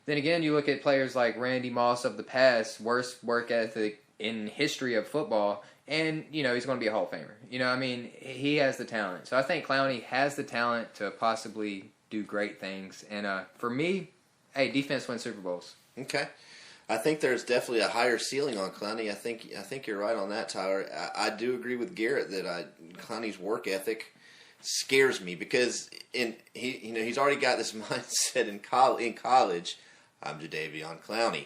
Then again, you look at players like Randy Moss of the past, worst work ethic in history of football, and, he's going to be a Hall of Famer. He has the talent. So I think Clowney has the talent to possibly do great things. And for me, hey, defense wins Super Bowls. Okay. I think there's definitely a higher ceiling on Clowney. I think you're right on that, Tyler. I do agree with Garrett that Clowney's work ethic scares me because he's already got this mindset in college. I'm Jadeveon Clowney.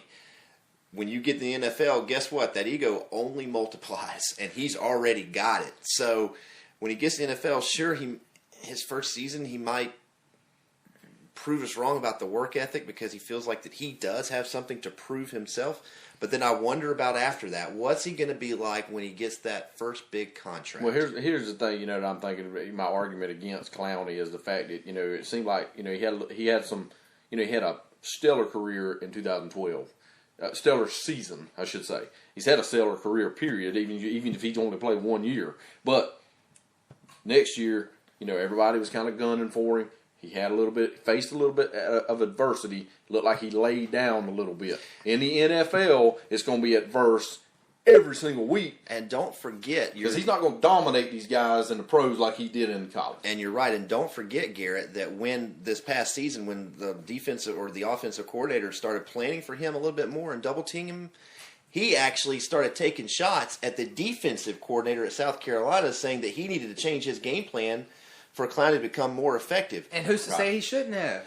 When you get in the NFL, guess what? That ego only multiplies, and he's already got it. So when he gets to the NFL, sure, his first season he might prove us wrong about the work ethic because he feels like that he does have something to prove himself. But then I wonder about after that. What's he going to be like when he gets that first big contract? Well, here's the thing, that I'm thinking. My argument against Clowney is the fact that it seemed like he had a stellar career in 2012, stellar season, I should say. He's had a stellar career, period. Even if he's only played 1 year, but next year, everybody was kind of gunning for him. He faced a little bit of adversity. Looked like he laid down a little bit. In the NFL, it's going to be adverse every single week. And don't forget, because he's not going to dominate these guys in the pros like he did in college. And you're right. And don't forget, Garrett, that when this past season, when the defensive or the offensive coordinator started planning for him a little bit more and double teaming him, he actually started taking shots at the defensive coordinator at South Carolina, saying that he needed to change his game plan for Clowney to become more effective. And who's to say he shouldn't have?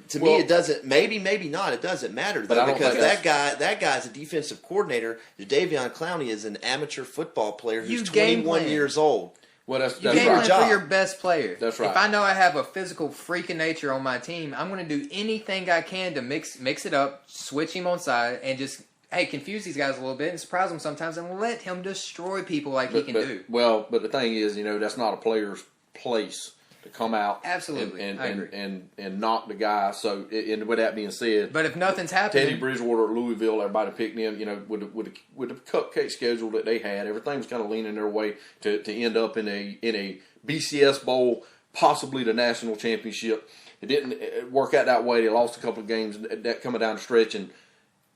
To me, it doesn't. Maybe not. It doesn't matter though, because that guy's a defensive coordinator. Jadeveon Clowney is an amateur football player who's 21 years old. Well, that's you game plan for your best player. That's right. If I know I have a physical freak of nature on my team, I'm going to do anything I can to mix it up, switch him on side, and just confuse these guys a little bit and surprise them sometimes, and let him destroy people like he can do. Well, but the thing is, that's not a player's place to come out absolutely and knock the guy. So, and with that being said, but if nothing's happening, Teddy Bridgewater at Louisville, everybody picked him. With the cupcake schedule that they had, everything was kind of leaning their way to end up in a BCS bowl, possibly the national championship. It didn't work out that way. They lost a couple of games that coming down the stretch, and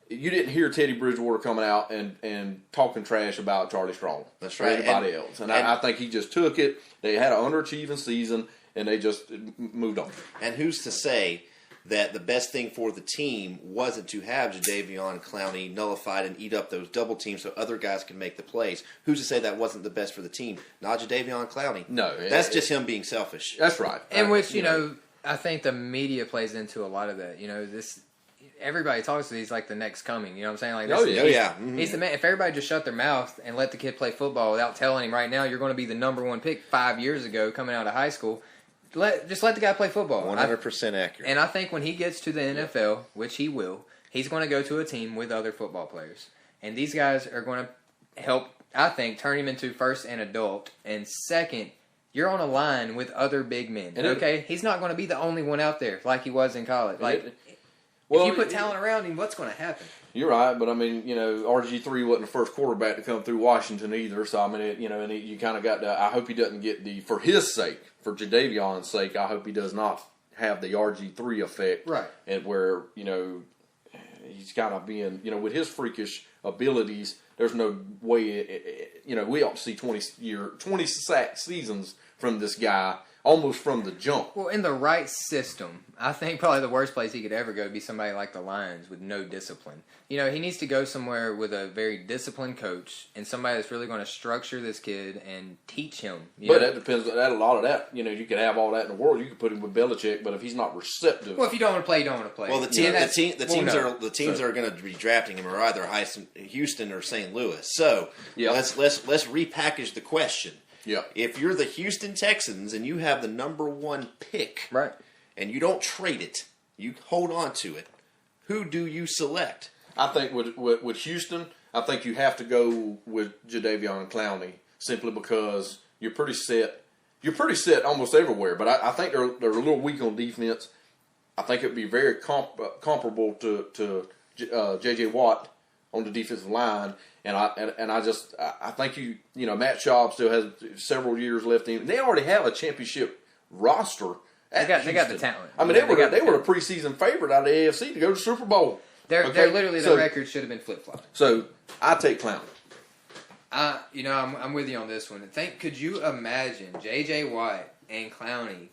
you didn't hear Teddy Bridgewater coming out and talking trash about Charlie Strong. That's right. Or anybody else. And I think he just took it. They had an underachieving season, and they just moved on. And who's to say that the best thing for the team wasn't to have Jadeveon Clowney nullified and eat up those double teams so other guys can make the plays? Who's to say that wasn't the best for the team? Not Jadeveon Clowney. No. That's just him being selfish. That's right. And which, you know, I think the media plays into a lot of that. You know, everybody talks to he's like the next coming. You know what I'm saying? Like, he's the man. If everybody just shut their mouth and let the kid play football without telling him right now you're going to be the number one pick 5 years ago coming out of high school, just let the guy play football. 100% accurate. And I think when he gets to the NFL, which he will, he's going to go to a team with other football players. And these guys are going to help, I think, turn him into first an adult, and second, you're on a line with other big men. Okay? He's not going to be the only one out there like he was in college. Like, if you put talent around him, what's going to happen? You're right, but I mean, you know, RG3 wasn't the first quarterback to come through Washington either. So I mean, you kind of got to. I hope he doesn't get for his sake, for Jadeveon's sake. I hope he does not have the RG3 effect, right? And where he's kind of being, with his freakish abilities. There's no way, we ought to see 20 sack seasons from this guy. Almost from the jump. Well, in the right system, I think probably the worst place he could ever go would be somebody like the Lions with no discipline. He needs to go somewhere with a very disciplined coach and somebody that's really going to structure this kid and teach him. But that depends. A lot of that, you could have all that in the world. You could put him with Belichick, but if he's not receptive, well, if you don't want to play, you don't want to play. Well, the teams that are going to be drafting him are either Houston or St. Louis. So let's repackage the question. Yeah. If you're the Houston Texans and you have the number one pick, right, and you don't trade it, you hold on to it, who do you select? I think with Houston, I think you have to go with Jadeveon Clowney simply because you're pretty set. You're pretty set almost everywhere, but I think they're a little weak on defense. I think it would be very comparable to J.J. Watt on the defensive line. And I think Matt Schaub still has several years left in him. They already have a championship roster. They got the talent. I mean, they were a preseason favorite out of the AFC to go to the Super Bowl. They're literally the record should have been flip flopped. So I take Clowney. I'm with you on this one. Could you imagine J.J. Watt and Clowney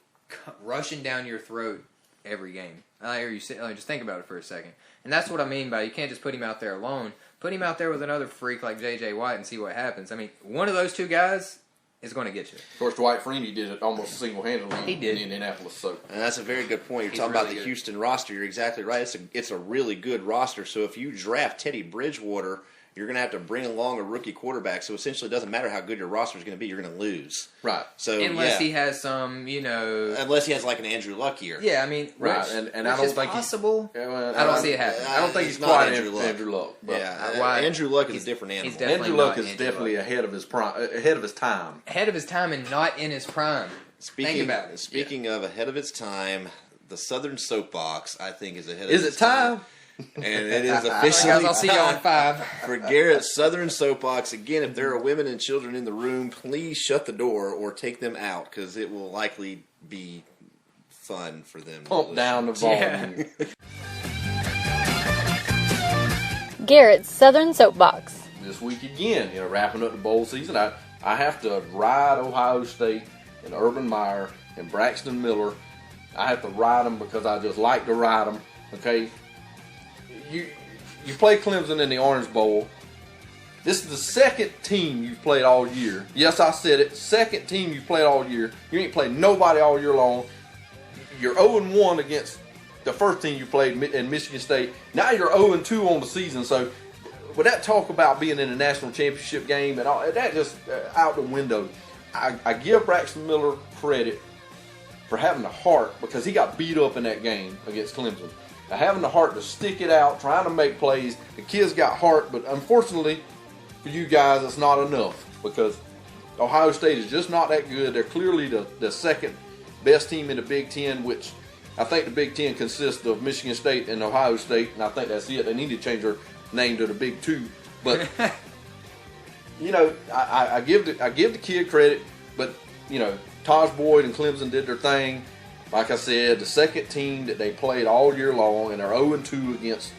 rushing down your throat every game? I hear you say. Just think about it for a second. And that's what I mean by you can't just put him out there alone. Put him out there with another freak like J.J. Watt and see what happens. I mean, one of those two guys is going to get you. Of course, Dwight Freeney did it almost single-handedly he did. in Indianapolis. So, and that's a very good point. You're talking about the Houston roster. You're exactly right. It's a really good roster. So if you draft Teddy Bridgewater, you're going to have to bring along a rookie quarterback. So essentially, it doesn't matter how good your roster is going to be. You're going to lose. Right. So unless he has some, unless he has like an Andrew Luck year. Yeah, I mean, right. And I don't think possible. I don't see it happening. I don't think he's quite Andrew Luck. But Andrew Luck is a different animal. Andrew Luck is definitely ahead of his prime, ahead of his time. Ahead of his time and not in his prime. Think about it. Speaking of ahead of its time, the Southern Soapbox, I think, is ahead of its time. Is it time? And it is officially I'll see you on 5. For Garrett's Southern Soapbox. Again, if there are women and children in the room, please shut the door or take them out because it will likely be fun for them. Pump down the volume. Garrett's Southern Soapbox. This week again, wrapping up the bowl season, I have to ride Ohio State and Urban Meyer and Braxton Miller. I have to ride them because I just like to ride them. Okay. You play Clemson in the Orange Bowl. This is the second team you've played all year. Yes, I said it. Second team you've played all year. You ain't played nobody all year long. You're 0-1 against the first team you played in Michigan State. Now you're 0-2 on the season. So with that talk about being in a national championship game and all that, just out the window. I give Braxton Miller credit for having the heart because he got beat up in that game against Clemson. Now, having the heart to stick it out, trying to make plays. The kids got heart, but unfortunately for you guys, it's not enough because Ohio State is just not that good. They're clearly the second best team in the Big Ten, which I think the Big Ten consists of Michigan State and Ohio State, and I think that's it. They need to change their name to the Big Two. But, I give the kid credit, but, Taj Boyd and Clemson did their thing. like I said, the second team that they played all year long, and they're 0-2 against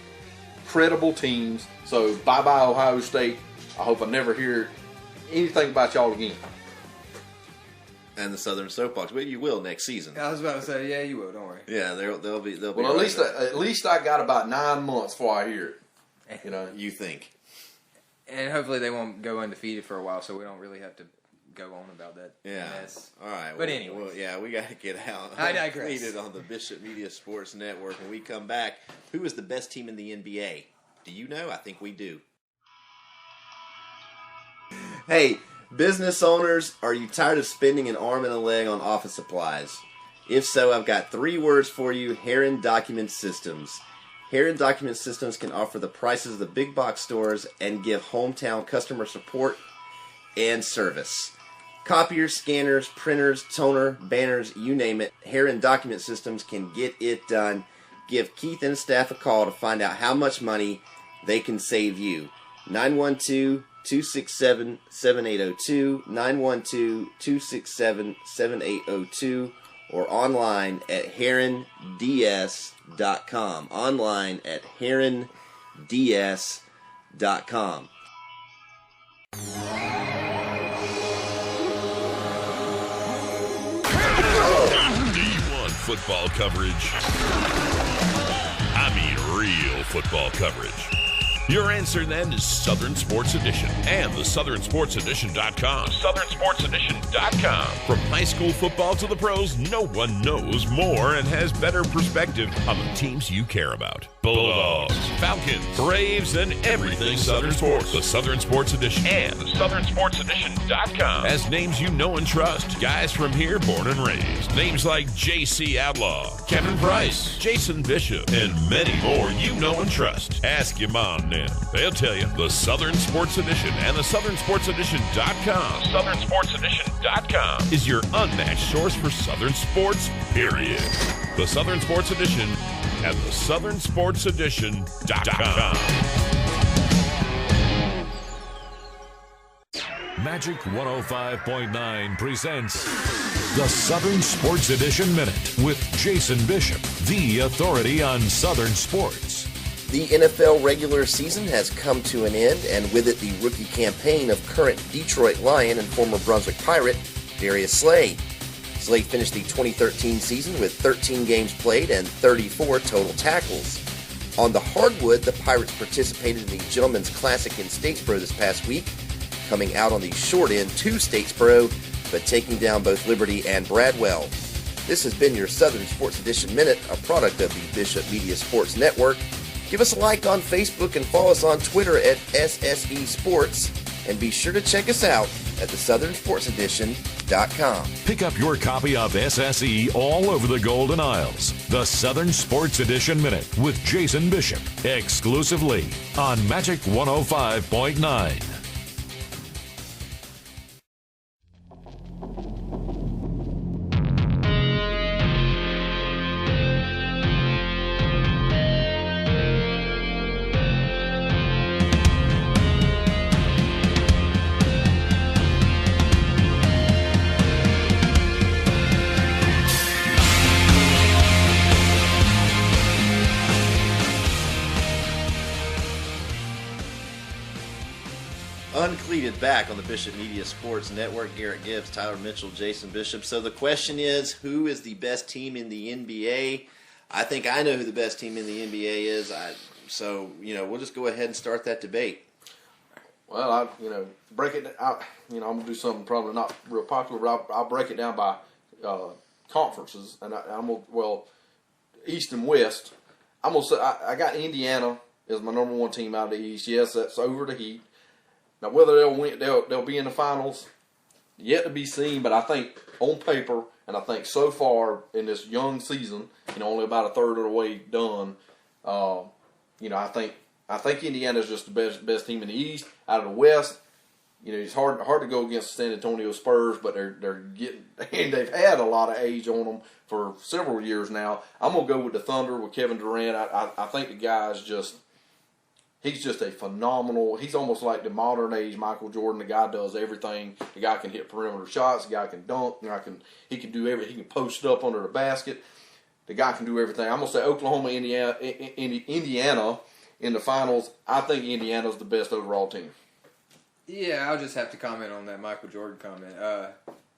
credible teams. So bye-bye Ohio State. I hope I never hear anything about y'all again. And the Southern Soapbox, but you will next season. I was about to say, yeah, you will. Don't worry. Yeah, they'll be. Well, right at least I got about 9 months before I hear it. You know, you think. And hopefully they won't go undefeated for a while, so we don't really have to go on about that. Yeah. Mess. All right. But anyway. Well, yeah, we got to get out. I digress. Completed on the Bishop Media Sports Network. When we come back, who is the best team in the NBA? Do you know? I think we do. Hey, business owners, are you tired of spending an arm and a leg on office supplies? If so, I've got 3 words for you: Heron Document Systems. Heron Document Systems can offer the prices of the big box stores and give hometown customer support and service. Copiers, scanners, printers, toner, banners, you name it, Heron Document Systems can get it done. Give Keith and staff a call to find out how much money they can save you. 912-267-7802, 912-267-7802, or online at heronds.com. Online at heronds.com. D1 football coverage. I mean real football coverage. Your answer then is Southern Sports Edition and the SouthernSportsEdition.com. SouthernSportsEdition.com. From high school football to the pros, no one knows more and has better perspective on the teams you care about. Bulldogs, Falcons, Braves, and everything Southern Sports. The Southern Sports Edition and the SouthernSportsEdition.com has names you know and trust. Guys from here born and raised. Names like J.C. Outlaw, Kevin Price, Jason Bishop, and many more you know and trust. Ask your mom now. They'll tell you. The Southern Sports Edition and the SouthernSportsEdition.com. SouthernSportsEdition.com is your unmatched source for Southern sports, period. The Southern Sports Edition and the SouthernSportsEdition.com. Magic 105.9 presents the Southern Sports Edition Minute with Jason Bishop, the authority on Southern sports. The NFL regular season has come to an end, and with it the rookie campaign of current Detroit Lion and former Brunswick Pirate, Darius Slay. Slay finished the 2013 season with 13 games played and 34 total tackles. On the hardwood, the Pirates participated in the Gentleman's Classic in Statesboro this past week, coming out on the short end to Statesboro, but taking down both Liberty and Bradwell. This has been your Southern Sports Edition Minute, a product of the Bishop Media Sports Network. Give us a like on Facebook and follow us on Twitter at SSE Sports. And be sure to check us out at the SouthernSportsEdition.com. Pick up your copy of SSE all over the Golden Isles. The Southern Sports Edition Minute with Jason Bishop, exclusively on Magic 105.9. UnCleated back on the Bishop Media Sports Network. Garrett Gibbs, Tyler Mitchell, Jason Bishop. So the question is, who is the best team in the NBA? I think I know who the best team in the NBA is. We'll just go ahead and start that debate. Well, break it out. I'm going to do something probably not real popular, but I'll break it down by conferences. And East and West. I'm going to say I got Indiana as my number one team out of the East. Yes, that's over the Heat. Now, whether they'll win, they'll be in the finals, yet to be seen. But I think on paper, and I think so far in this young season, only about a third of the way done. I think Indiana's just the best team in the East. Out of the West, it's hard to go against the San Antonio Spurs, but they're getting, and they've had a lot of age on them for several years now. I'm gonna go with the Thunder with Kevin Durant. I think the guy's just. He's just a phenomenal. He's almost like the modern age Michael Jordan. The guy does everything. The guy can hit perimeter shots. The guy can dunk. He can do everything. He can post up under the basket. The guy can do everything. I'm gonna say Oklahoma, Indiana in the finals. I think Indiana's the best overall team. Yeah, I'll just have to comment on that Michael Jordan comment.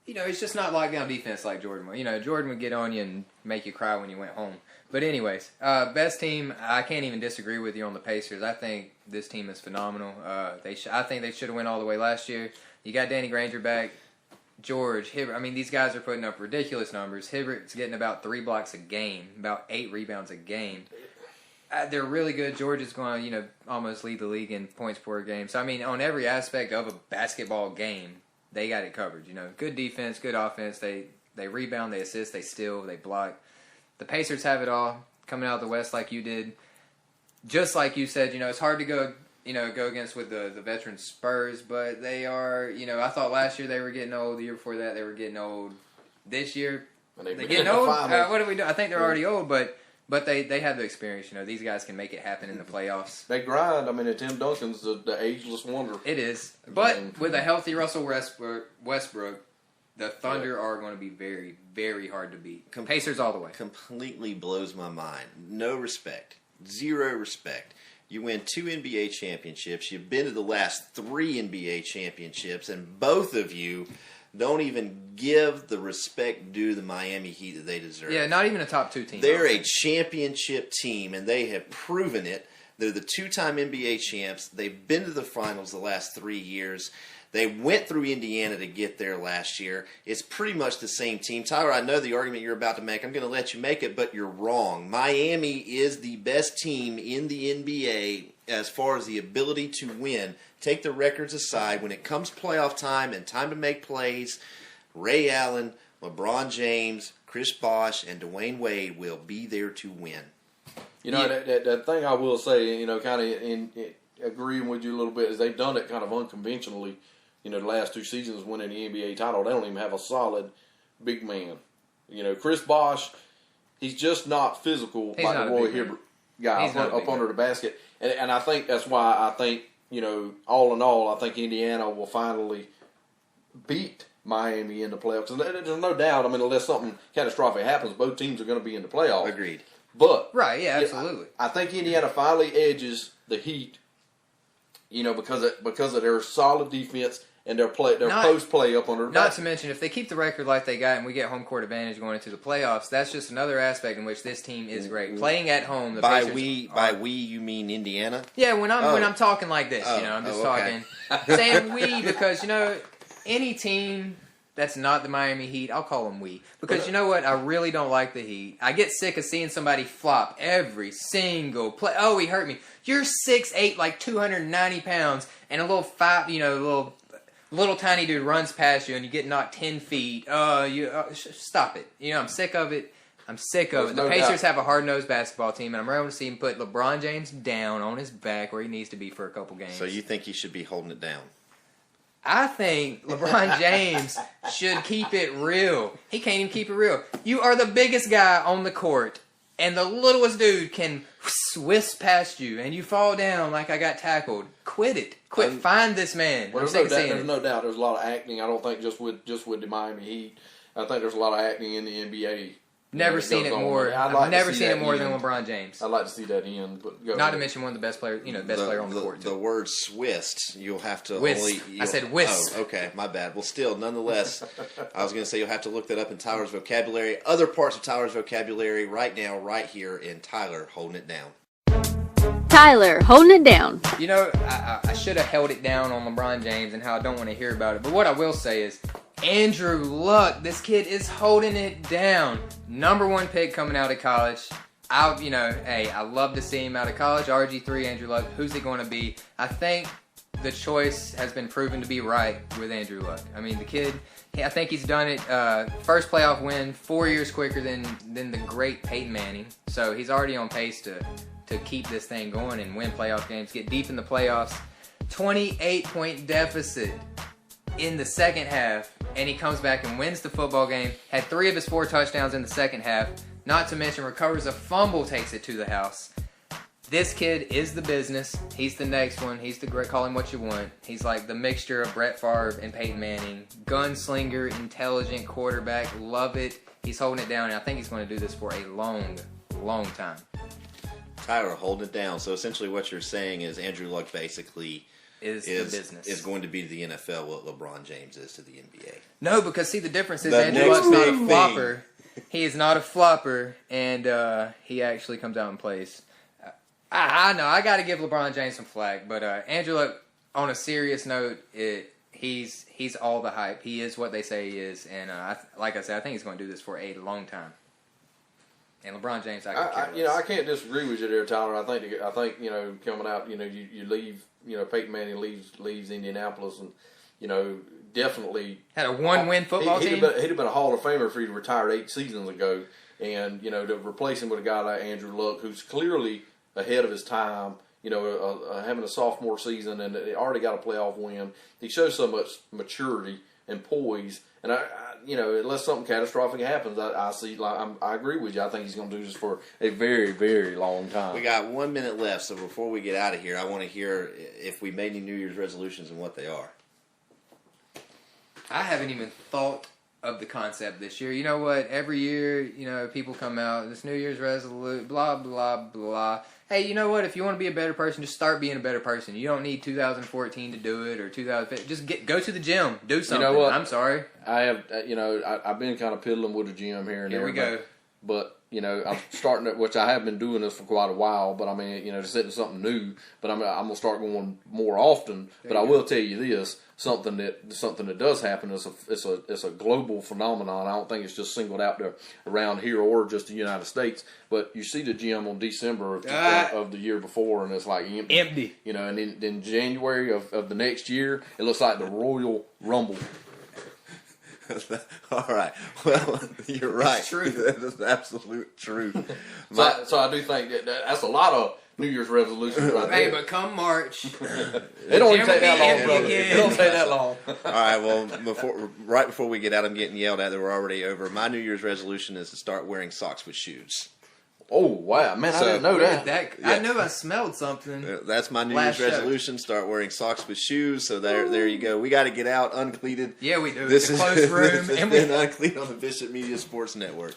It's just not lockdown defense like Jordan would. Jordan would get on you and make you cry when you went home. But anyways, best team, I can't even disagree with you on the Pacers. I think this team is phenomenal. I think they should have went all the way last year. You got Danny Granger back, George, Hibbert. I mean, these guys are putting up ridiculous numbers. Hibbert's getting about 3 blocks a game, about 8 rebounds a game. They're really good. George is going to, almost lead the league in points per game. So, I mean, on every aspect of a basketball game, they got it covered. Good defense, good offense. They rebound, they assist, they steal, they block. The Pacers have it all, coming out of the West like you did. Just like you said, it's hard to go against with the veteran Spurs, but they are, I thought last year they were getting old. The year before that, they were getting old. This year, they're getting old. What do we do? I think they're already old, but they have the experience. These guys can make it happen in the playoffs. They grind. I mean, Tim Duncan's the ageless wonder. It is. But with a healthy Russell Westbrook, the Thunder are going to be very, very hard to beat. Pacers all the way. Completely blows my mind. No respect. Zero respect. You win 2 NBA championships. You've been to the last 3 NBA championships, and both of you don't even give the respect due the Miami Heat that they deserve. Yeah, not even a top 2 team. They're a championship team, and they have proven it. They're the 2-time NBA champs. They've been to the finals the last 3 years. They went through Indiana to get there last year. It's pretty much the same team. Tyler, I know the argument you're about to make. I'm going to let you make it, but you're wrong. Miami is the best team in the NBA as far as the ability to win. Take the records aside. When it comes playoff time and time to make plays, Ray Allen, LeBron James, Chris Bosh, and Dwayne Wade will be there to win. That thing I will say, kind of in agreeing with you a little bit, is they've done it kind of unconventionally. The last 2 seasons winning the NBA title, they don't even have a solid big man. Chris Bosh, he's just not physical like the Roy Hibbert guy up under the basket. And I think that's why I think, all in all, I think Indiana will finally beat Miami in the playoffs. And there's no doubt, unless something catastrophic happens, both teams are going to be in the playoffs. Agreed. But right, yeah, absolutely. I think Indiana finally edges the Heat, because of their solid defense and their post play up under the basket. Not to mention, if they keep the record like they got and we get home court advantage going into the playoffs, that's just another aspect in which this team is great. Playing at home, the by Pacers we you mean Indiana? Yeah, when I'm talking like this, I'm just talking saying we because any team that's not the Miami Heat, I'll call them we. Because you know what? I really don't like the Heat. I get sick of seeing somebody flop every single play. Oh, he hurt me. You're 6'8", like 290 pounds, and a little tiny dude runs past you, and you get knocked 10 feet. Stop it. I'm sick of it. The Pacers have a hard-nosed basketball team, and I'm ready to see him put LeBron James down on his back where he needs to be for a couple games. So you think he should be holding it down? I think LeBron James should keep it real. He can't even keep it real. You are the biggest guy on the court, and the littlest dude can whisk past you, and you fall down like I got tackled. Quit it. Find this man. Well, there's no doubt there's a lot of acting. I don't think just with the Miami Heat. I think there's a lot of acting in the NBA. Never seen it more. I've never seen it more than LeBron James. I'd like to see that end. Not to mention one of the best players, best player on the court too. The word "swist," you'll have to I said "whisk." Oh, okay, my bad. Well, still, nonetheless, I was going to say you'll have to look that up in Tyler's vocabulary. Other parts of Tyler's vocabulary right now, right here in Tyler holding it down. Tyler holding it down. I should have held it down on LeBron James and how I don't want to hear about it. But what I will say is, Andrew Luck, this kid is holding it down. #1 pick coming out of college. I love to see him out of college. RG3, Andrew Luck, who's he going to be? I think the choice has been proven to be right with Andrew Luck. I mean, the kid, I think he's done it. First playoff win, 4 years quicker than the great Peyton Manning. So he's already on pace to keep this thing going and win playoff games, get deep in the playoffs. 28-point deficit in the second half, and he comes back and wins the football game. Had 3 of his 4 touchdowns in the second half. Not to mention recovers a fumble, takes it to the house. This kid is the business. He's the next one. He's the great. Call him what you want. He's like the mixture of Brett Favre and Peyton Manning. Gunslinger, intelligent quarterback. Love it. He's holding it down, and I think he's going to do this for a long, long time. Tyler, holding it down. So essentially what you're saying is Andrew Luck basically is the business. Is going to be to the NFL what LeBron James is to the NBA. No, because see, the difference is Andrew Luck's not a flopper. He is not a flopper, and he actually comes out and plays. I know, I got to give LeBron James some flack, but Andrew Luck, on a serious note, he's all the hype. He is what they say he is, and like I said, I think he's going to do this for a long time. And LeBron James, I can't disagree with you there, Tyler. I think coming out, you leave, Peyton Manning leaves Indianapolis, and definitely had a one-win football team. He'd have been a Hall of Famer if he'd retired 8 seasons ago, and to replace him with a guy like Andrew Luck, who's clearly ahead of his time. Having a sophomore season and they already got a playoff win. He shows so much maturity and poise. And unless something catastrophic happens, I agree with you. I think he's going to do this for a very, very long time. We got 1 minute left, so before we get out of here, I want to hear if we made any New Year's resolutions and what they are. I haven't even thought of the concept this year. You know what? Every year, people come out, this New Year's resolution, blah, blah, blah. Hey, you know what? If you want to be a better person, just start being a better person. You don't need 2014 to do it or 2015. Just go to the gym. Do something. You know what? I'm sorry. I have, I've been kind of piddling with the gym here and there. Here we go. But, I'm starting to, which I have been doing this for quite a while, but I mean, just setting something new. But I'm going to start going more often. But I will tell you this. Something that does happen is it's a global phenomenon. I don't think it's just singled out there around here or just the United States. But you see the gym on December of the year before, and it's like empty. And in January of the next year, it looks like the Royal Rumble. All right. Well, you're right. It's true. That is absolute truth. So I do think that's a lot of New Year's resolutions right there. Hey, but come March, it don't even take that long, brother. It don't take that long. All right. Well, right before we get out, I'm getting yelled at that we're already over. My New Year's resolution is to start wearing socks with shoes. Oh, wow. Man, I didn't know that. I knew I smelled something. That's my New Year's resolution. Start wearing socks with shoes. So there you go. We got to get out, UnCleated. Yeah, we do. This is a closed room. This has been UnCleated on the Bishop Media Sports Network.